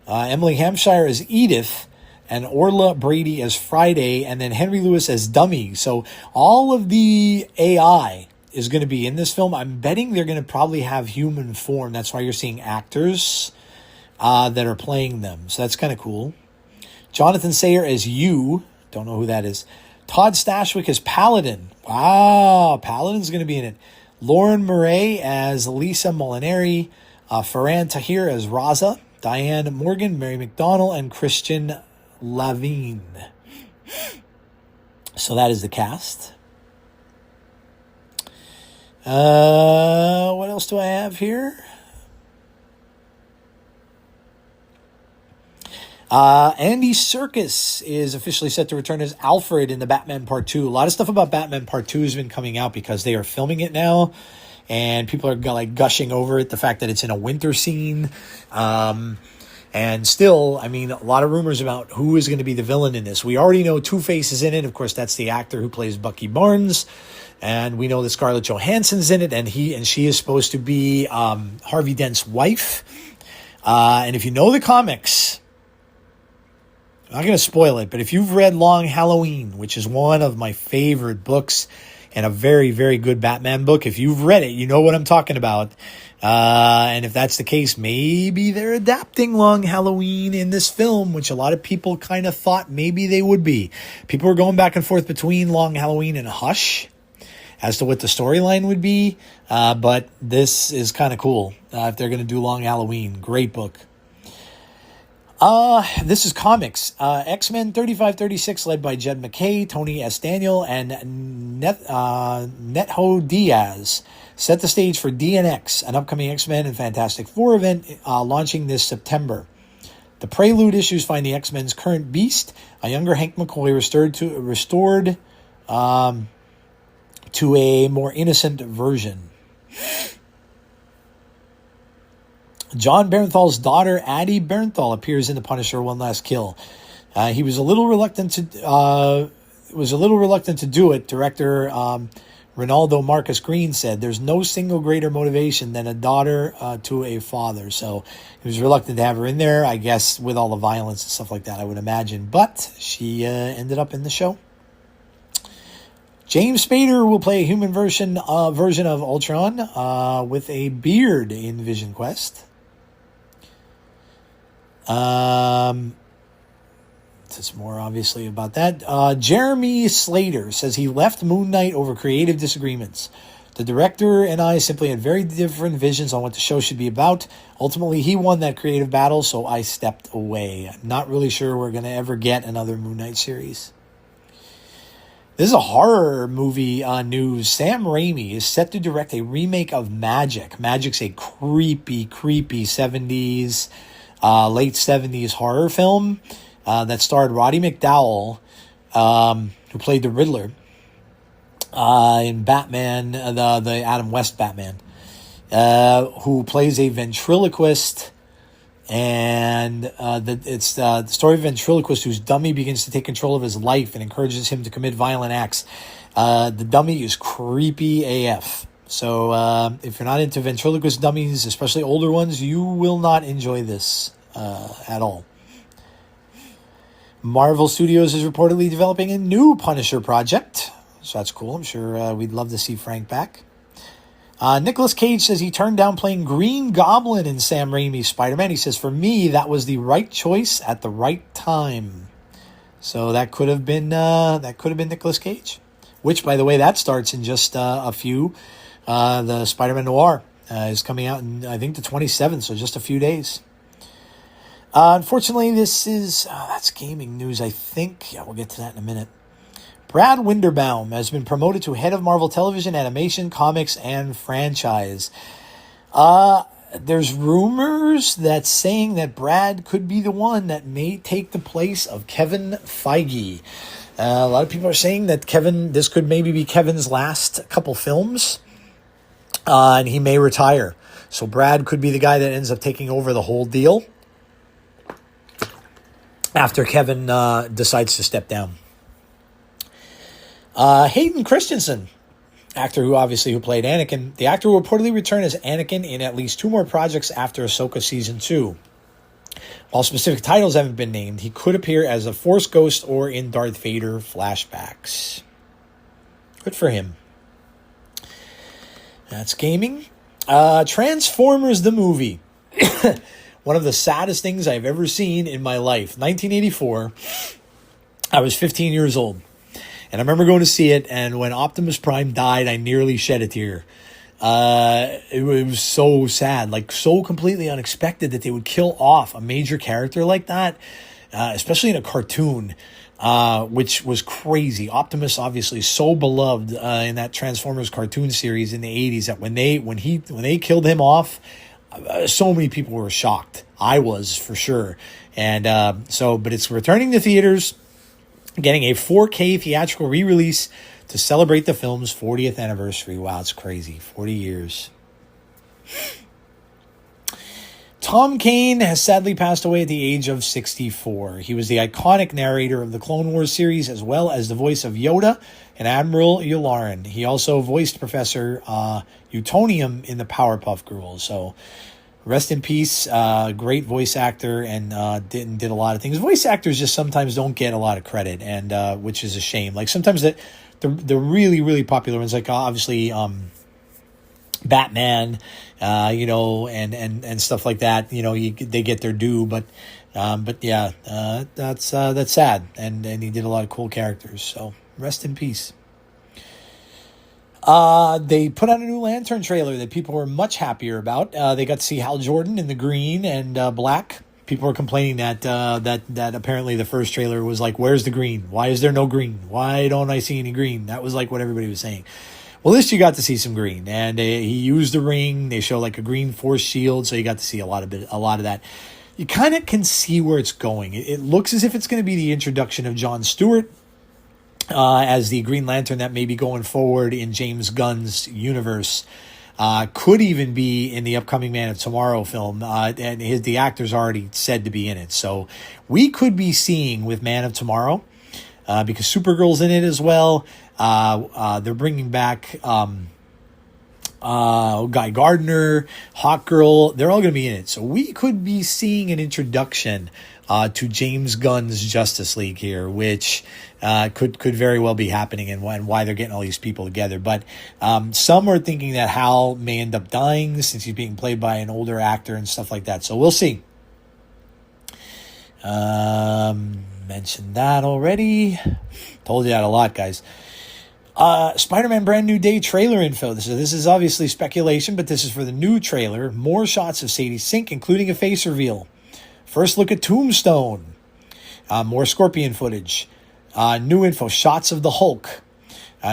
S3: Emily Hampshire as Edith. And Orla Brady as Friday. And then Henry Lewis as Dummy. So all of the AI is going to be in this film. I'm betting they're going to probably have human form. That's why you're seeing actors that are playing them. So that's kind of cool. Jonathan Sayer as You. Don't know who that is. Todd Stashwick as Paladin. Wow, Paladin's going to be in it. Lauren Murray as Lisa Molinari. Farhan Tahir as Raza. Diane Morgan, Mary McDonnell, and Christian Lavine. So that is the cast. What else do I have here? Andy Serkis is officially set to return as Alfred in the Batman Part 2. A lot of stuff about Batman Part 2 has been coming out because they are filming it now, and people are like gushing over it, the fact that it's in a winter scene. And still, I mean, a lot of rumors about who is going to be the villain in this. We already know Two-Face is in it. Of course, that's the actor who plays Bucky Barnes. And we know that Scarlett Johansson's in it, and she is supposed to be Harvey Dent's wife. And if you know the comics, I'm not going to spoil it, but if you've read Long Halloween, which is one of my favorite books and a very, very good Batman book, if you've read it, you know what I'm talking about. And if that's the case, maybe they're adapting Long Halloween in this film, which a lot of people kind of thought maybe they would be. People were going back and forth between Long Halloween and Hush as to what the storyline would be. But this is kind of cool if they're going to do Long Halloween. Great book. This is comics. X-Men 3536, led by Jed McKay, Tony S. Daniel, and Neto Diaz, set the stage for DNX, an upcoming X-Men and Fantastic Four event launching this September. The prelude issues find the X-Men's current beast, a younger Hank McCoy, restored to a more innocent version. John Bernthal's daughter, Addie Bernthal, appears in The Punisher: One Last Kill. He was a little reluctant to do it. Director Ronaldo Marcus Green said, "There's no single greater motivation than a daughter to a father." So he was reluctant to have her in there, I guess, with all the violence and stuff like that, I would imagine. But she ended up in the show. James Spader will play a human version of Ultron with a beard in Vision Quest. It's more obviously about that. Jeremy Slater says he left Moon Knight over creative disagreements. The director and I simply had very different visions on what the show should be about. Ultimately, he won that creative battle, so I stepped away. I'm not really sure we're going to ever get another Moon Knight series. This is a horror movie news. Sam Raimi is set to direct a remake of Magic. Magic's a creepy 70s, late 70s horror film that starred Roddy McDowall, who played the Riddler in Batman, the Adam West Batman, who plays a ventriloquist. And it's the story of a ventriloquist whose dummy begins to take control of his life and encourages him to commit violent acts. The dummy is creepy AF. So if you're not into ventriloquist dummies, especially older ones, you will not enjoy this at all. Marvel Studios is reportedly developing a new Punisher project. So that's cool. I'm sure we'd love to see Frank back. Nicolas Cage says he turned down playing Green Goblin in Sam Raimi's Spider-Man. He says, "For me, that was the right choice at the right time." So that could have been Nicolas Cage, which, by the way, that starts in just a few. The Spider-Man Noir is coming out in, I think, the 27th, so just a few days. Unfortunately, this is that's gaming news, I think. Yeah, we'll get to that in a minute. Brad Winderbaum has been promoted to head of Marvel Television, Animation, Comics, and Franchise. There's rumors that saying that Brad could be the one that may take the place of Kevin Feige. A lot of people are saying that this could maybe be Kevin's last couple films, and he may retire. So Brad could be the guy that ends up taking over the whole deal after Kevin decides to step down. Hayden Christensen, actor who played Anakin. The actor will reportedly return as Anakin in at least 2 more projects after Ahsoka Season 2. While specific titles haven't been named, he could appear as a Force Ghost or in Darth Vader flashbacks. Good for him. That's gaming. Transformers the movie. One of the saddest things I've ever seen in my life. 1984. I was 15 years old. And I remember going to see it, and when Optimus Prime died, I nearly shed a tear. It was so sad, like so completely unexpected that they would kill off a major character like that, especially in a cartoon. which was crazy. Optimus obviously so beloved in that Transformers cartoon series in the 80s that when they killed him off, so many people were shocked. I was, for sure. And but it's returning to theaters, getting a 4K theatrical re-release to celebrate the film's 40th anniversary. Wow, it's crazy. 40 years. Tom Kane has sadly passed away at the age of 64. He was the iconic narrator of the Clone Wars series, as well as the voice of Yoda and Admiral Yularen. He also voiced Professor Utonium in the Powerpuff Girls. So rest in peace. Great voice actor, and did a lot of things. Voice actors just sometimes don't get a lot of credit, and which is a shame. Like sometimes the really, really popular ones, like obviously Batman, and stuff like that. They get their due, but yeah, that's sad. And he did a lot of cool characters. So rest in peace. They put out a new Lantern trailer that people were much happier about. They got to see Hal Jordan in the green and black. People were complaining that apparently the first trailer was like, "Where's the green? Why is there no green? Why don't I see any green?" That was like what everybody was saying. Well, this you got to see some green, and he used the ring. They show like a green force shield, so you got to see a lot of that. You kind of can see where it's going. It looks as if it's going to be the introduction of Jon Stewart as the Green Lantern that may be going forward in James Gunn's universe. Could even be in the upcoming Man of Tomorrow film, and the actor's already said to be in it. So we could be seeing with Man of Tomorrow, because Supergirl's in it as well. They're bringing back Guy Gardner, Hawkgirl. They're all going to be in it. So we could be seeing an introduction to James Gunn's Justice League here, which could very well be happening, and why they're getting all these people together. But some are thinking that Hal may end up dying since he's being played by an older actor and stuff like that. So we'll see. Mentioned that already. Told you that a lot, guys. Spider-Man Brand New Day trailer info. This is obviously speculation, but this is for the new trailer. More shots of Sadie Sink, including a face reveal. First look at Tombstone. More Scorpion footage. New info. Shots of the Hulk.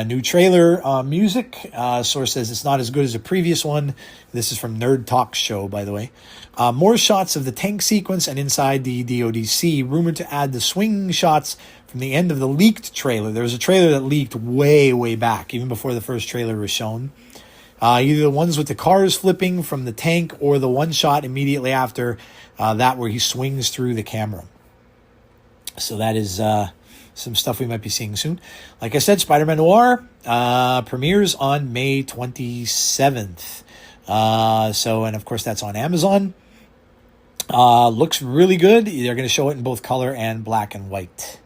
S3: New trailer music. Source says it's not as good as the previous one. This is from Nerd Talk Show, by the way. More shots of the tank sequence and inside the DODC, rumored to add the swinging shots from the end of the leaked trailer. There was a trailer that leaked way, way back, even before the first trailer was shown. Either the ones with the cars flipping from the tank or the one shot immediately after that where he swings through the camera. So that is some stuff we might be seeing soon. Like I said, Spider-Man Noir premieres on May 27th. And of course that's on Amazon. Looks really good. They're going to show it in both color and black and white.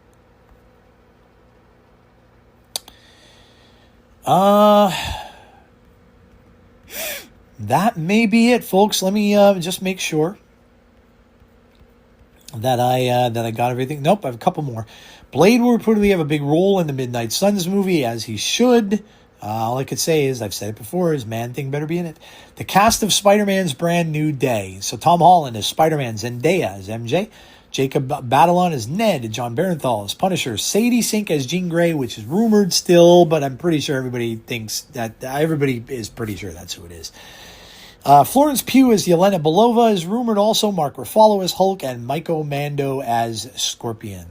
S3: That may be it, folks. Let me just make sure that I got everything. Nope, I have a couple more. Blade will reportedly have a big role in the Midnight Suns movie, as he should. All I could say is, I've said it before, is Man-Thing better be in it. The cast of Spider-Man's Brand New Day. So Tom Holland is Spider-Man, Zendaya as MJ, Jacob Batalon as Ned, John Barenthal as Punisher, Sadie Sink as Jean Grey, which is rumored still, but I'm pretty sure everybody is pretty sure that's who it is. Florence Pugh as Yelena Belova is rumored also, Mark Ruffalo as Hulk, and Michael Mando as Scorpion.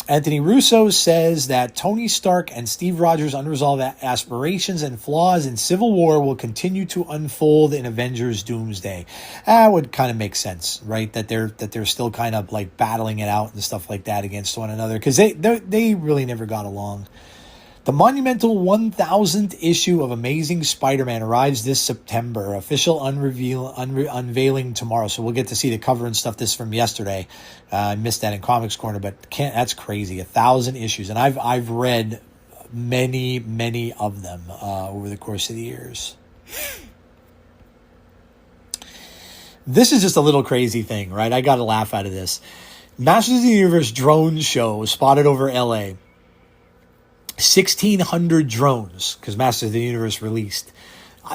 S3: Anthony Russo says that Tony Stark and Steve Rogers' unresolved aspirations and flaws in Civil War will continue to unfold in Avengers Doomsday. That would kind of make sense, right? That they're still kind of like battling it out and stuff like that against one another, because they really never got along. The monumental 1000th issue of Amazing Spider-Man arrives this September. Official unveiling tomorrow. So we'll get to see the cover and stuff. This is from yesterday. I missed that in Comics Corner, but that's crazy. 1,000 issues. And I've read many of them over the course of the years. This is just a little crazy thing, right? I got to laugh out of this. Masters of the Universe drone show spotted over LA. 1,600 drones, because Masters of the Universe released.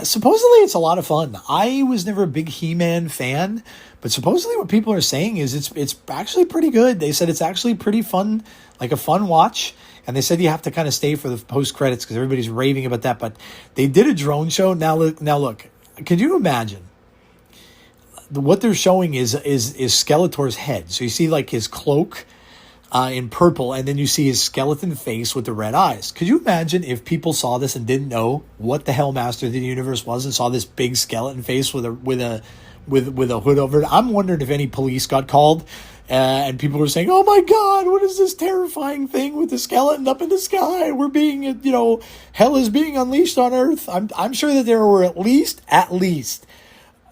S3: Supposedly it's a lot of fun. I was never a big He-Man fan, but supposedly what people are saying is it's actually pretty good. They said it's actually pretty fun, like a fun watch. And they said you have to kind of stay for the post credits because everybody's raving about that. But they did a drone show. Now look. Could you imagine? What they're showing is Skeletor's head. So you see like his cloak in purple, and then you see his skeleton face with the red eyes. Could you imagine if people saw this and didn't know what the hell Master of the Universe was and saw this big skeleton face with a hood over it? I'm wondering if any police got called and people were saying, "Oh my God, what is this terrifying thing with the skeleton up in the sky? We're being, hell is being unleashed on Earth." I'm sure that there were at least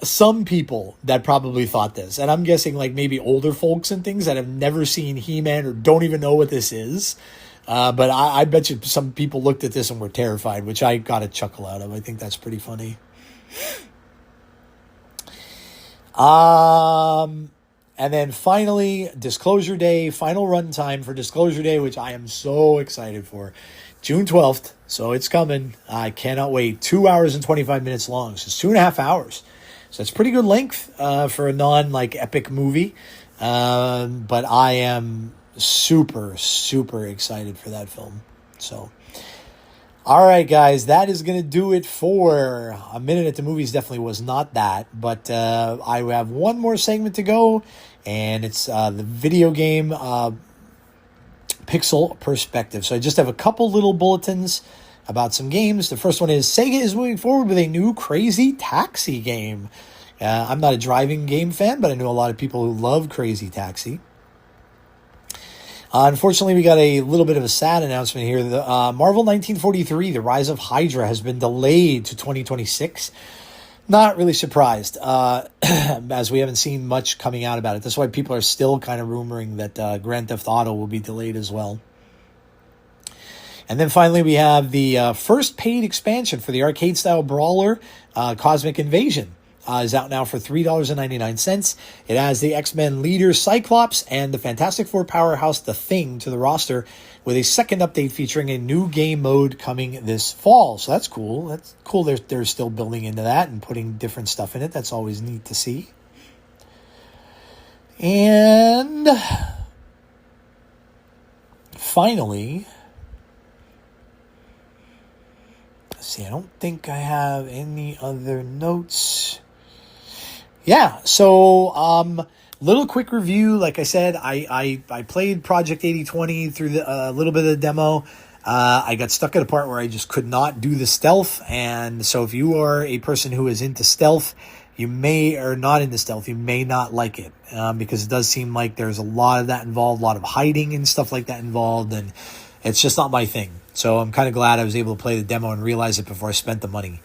S3: some people that probably thought this, and I'm guessing like maybe older folks and things that have never seen He-Man or don't even know what this is. But I bet you some people looked at this and were terrified, which I got a chuckle out of. I think that's pretty funny. And then finally, Disclosure Day, final run time for Disclosure Day, which I am so excited for. June 12th, so it's coming. I cannot wait. 2 hours and 25 minutes long, so it's 2.5 hours. So it's pretty good length for a epic movie. But I am super, super excited for that film. So, all right, guys, that is going to do it for A Minute at the Movies. Definitely was not that. But I have one more segment to go, and it's the video game pixel perspective. So I just have a couple little bulletins about some games. The first one is Sega is moving forward with a new Crazy Taxi game. I'm not a driving game fan, but I know a lot of people who love Crazy Taxi. Unfortunately, we got a little bit of a sad announcement here. The Marvel 1943, The Rise of Hydra, has been delayed to 2026. Not really surprised, as we haven't seen much coming out about it. That's why people are still kind of rumoring that Grand Theft Auto will be delayed as well. And then finally, we have the first paid expansion for the arcade-style brawler, Cosmic Invasion. Is out now for $3.99. It has the X-Men leader Cyclops and the Fantastic Four powerhouse The Thing to the roster, with a second update featuring a new game mode coming this fall. So that's cool. That's cool. They're still building into that and putting different stuff in it. That's always neat to see. And finally, let's see, I don't think I have any other notes. Yeah, so little quick review. Like I said, I played Project 8020 through a little bit of the demo. I got stuck at a part where I just could not do the stealth, and so if you are a person who is into stealth, you may not like it, because it does seem like there's a lot of that involved, a lot of hiding and stuff like that involved, and it's just not my thing. So I'm kind of glad I was able to play the demo and realize it before I spent the money.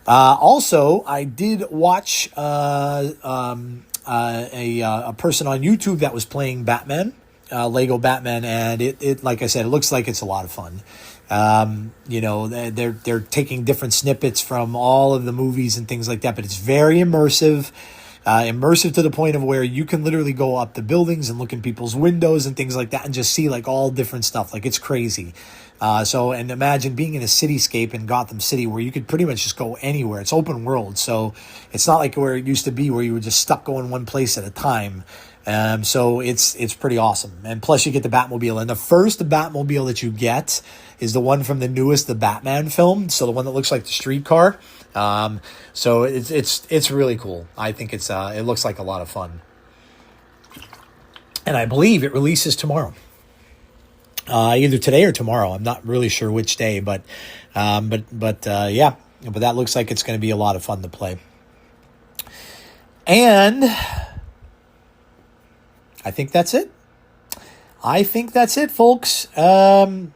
S3: Also, I did watch a person on YouTube that was playing Batman, Lego Batman, and it like I said, it looks like it's a lot of fun. They're taking different snippets from all of the movies and things like that, but it's very immersive. Immersive to the point of where you can literally go up the buildings and look in people's windows and things like that and just see like all different stuff. Like, it's crazy. And imagine being in a cityscape in Gotham City where you could pretty much just go anywhere. It's open world, so it's not like where it used to be where you were just stuck going one place at a time. So it's pretty awesome. And plus you get the Batmobile. And the first Batmobile that you get is the one from the newest, the Batman film. So the one that looks like the streetcar. So it's really cool. I think it looks like a lot of fun. And I believe it releases tomorrow. Either today or tomorrow. I'm not really sure which day, but that looks like it's going to be a lot of fun to play. And I think that's it. Folks. Well,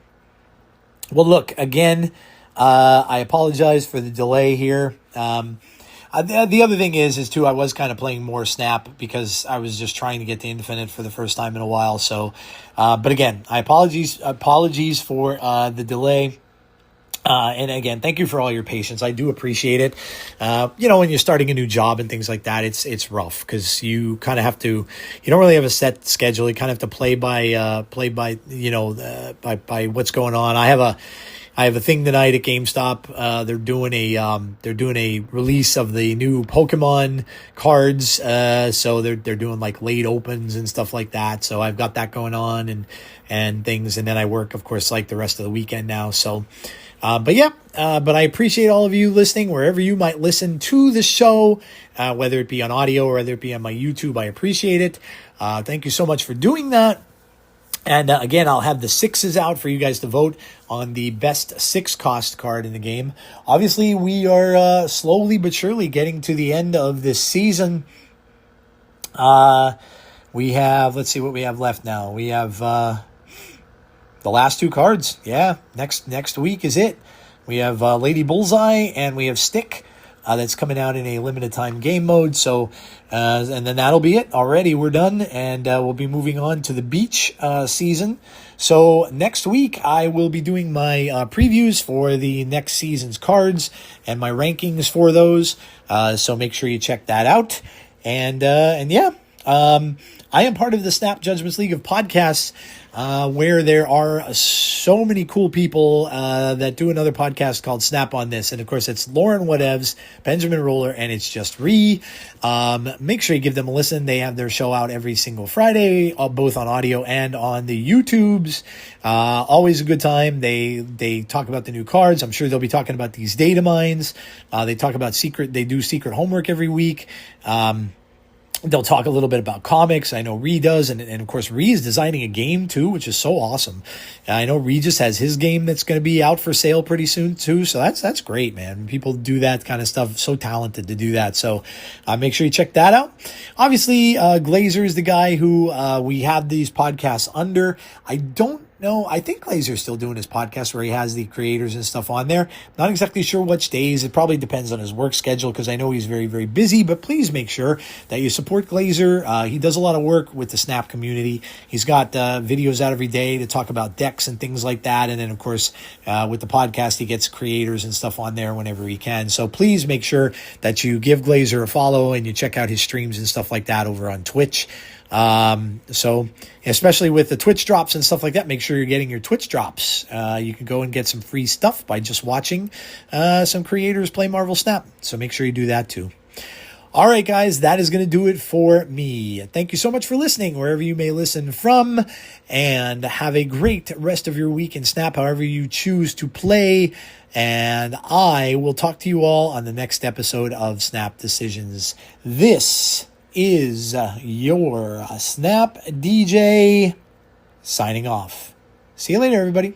S3: look, again, I apologize for the delay here. The other thing is too, I was kind of playing more Snap because I was just trying to get the Infinite for the first time in a while. So, but again, apologies for the delay. And again, thank you for all your patience. I do appreciate it. When you're starting a new job and things like that, it's rough because you kind of have to, you don't really have a set schedule. You kind of have to play by what's going on. I I have a thing tonight at GameStop. They're doing a release of the new Pokemon cards. So they're doing like late opens and stuff like that. So I've got that going on and things. And then I work, of course, like the rest of the weekend now. So, but I appreciate all of you listening wherever you might listen to the show, whether it be on audio or whether it be on my YouTube. I appreciate it. Thank you so much for doing that. And again, I'll have the 6s out for you guys to vote on the best 6 cost card in the game. Obviously, we are slowly but surely getting to the end of this season. We have, let's see what we have left now. We have the last 2 cards. Yeah, next week is it. We have Lady Bullseye and we have Stick. That's coming out in a limited time game mode. So, and then that'll be it. Already we're done, and we'll be moving on to the beach season. So next week I will be doing my previews for the next season's cards and my rankings for those. So make sure you check that out. And yeah, I am part of the Snap Judgments League of podcasts, where there are so many cool people that do another podcast called Snap on This. And of course, it's Lauren Whatevs, Benjamin Roller, and it's just Ree. Make sure you give them a listen. They have their show out every single Friday, both on audio and on the YouTubes. Always a good time. They talk about the new cards. I'm sure they'll be talking about these Datamines. They talk about they do secret homework every week. They'll talk a little bit about comics. I know Ree does. And of course, Ree is designing a game too, which is so awesome. I know Ree just has his game that's going to be out for sale pretty soon too. So that's great, man. When people do that kind of stuff, so talented to do that. So make sure you check that out. Obviously, Glazer is the guy who we have these podcasts under. I don't know. I think Glazer's still doing his podcast where he has the creators and stuff on there. Not exactly sure which days. It probably depends on his work schedule because I know he's very, very busy. But please make sure that you support Glazer. He does a lot of work with the Snap community. He's got videos out every day to talk about decks and things like that. And then, of course, with the podcast, he gets creators and stuff on there whenever he can. So please make sure that you give Glazer a follow and you check out his streams and stuff like that over on Twitch. So especially with the Twitch drops and stuff like that, make sure you're getting your Twitch drops. You can go and get some free stuff by just watching some creators play Marvel Snap. So make sure you do that too. All right, guys, that is going to do it for me. Thank you so much for listening, wherever you may listen from, and have a great rest of your week in Snap, however you choose to play. And I will talk to you all on the next episode of Snap Decisions. This is your Snap DJ signing off. See you later, everybody.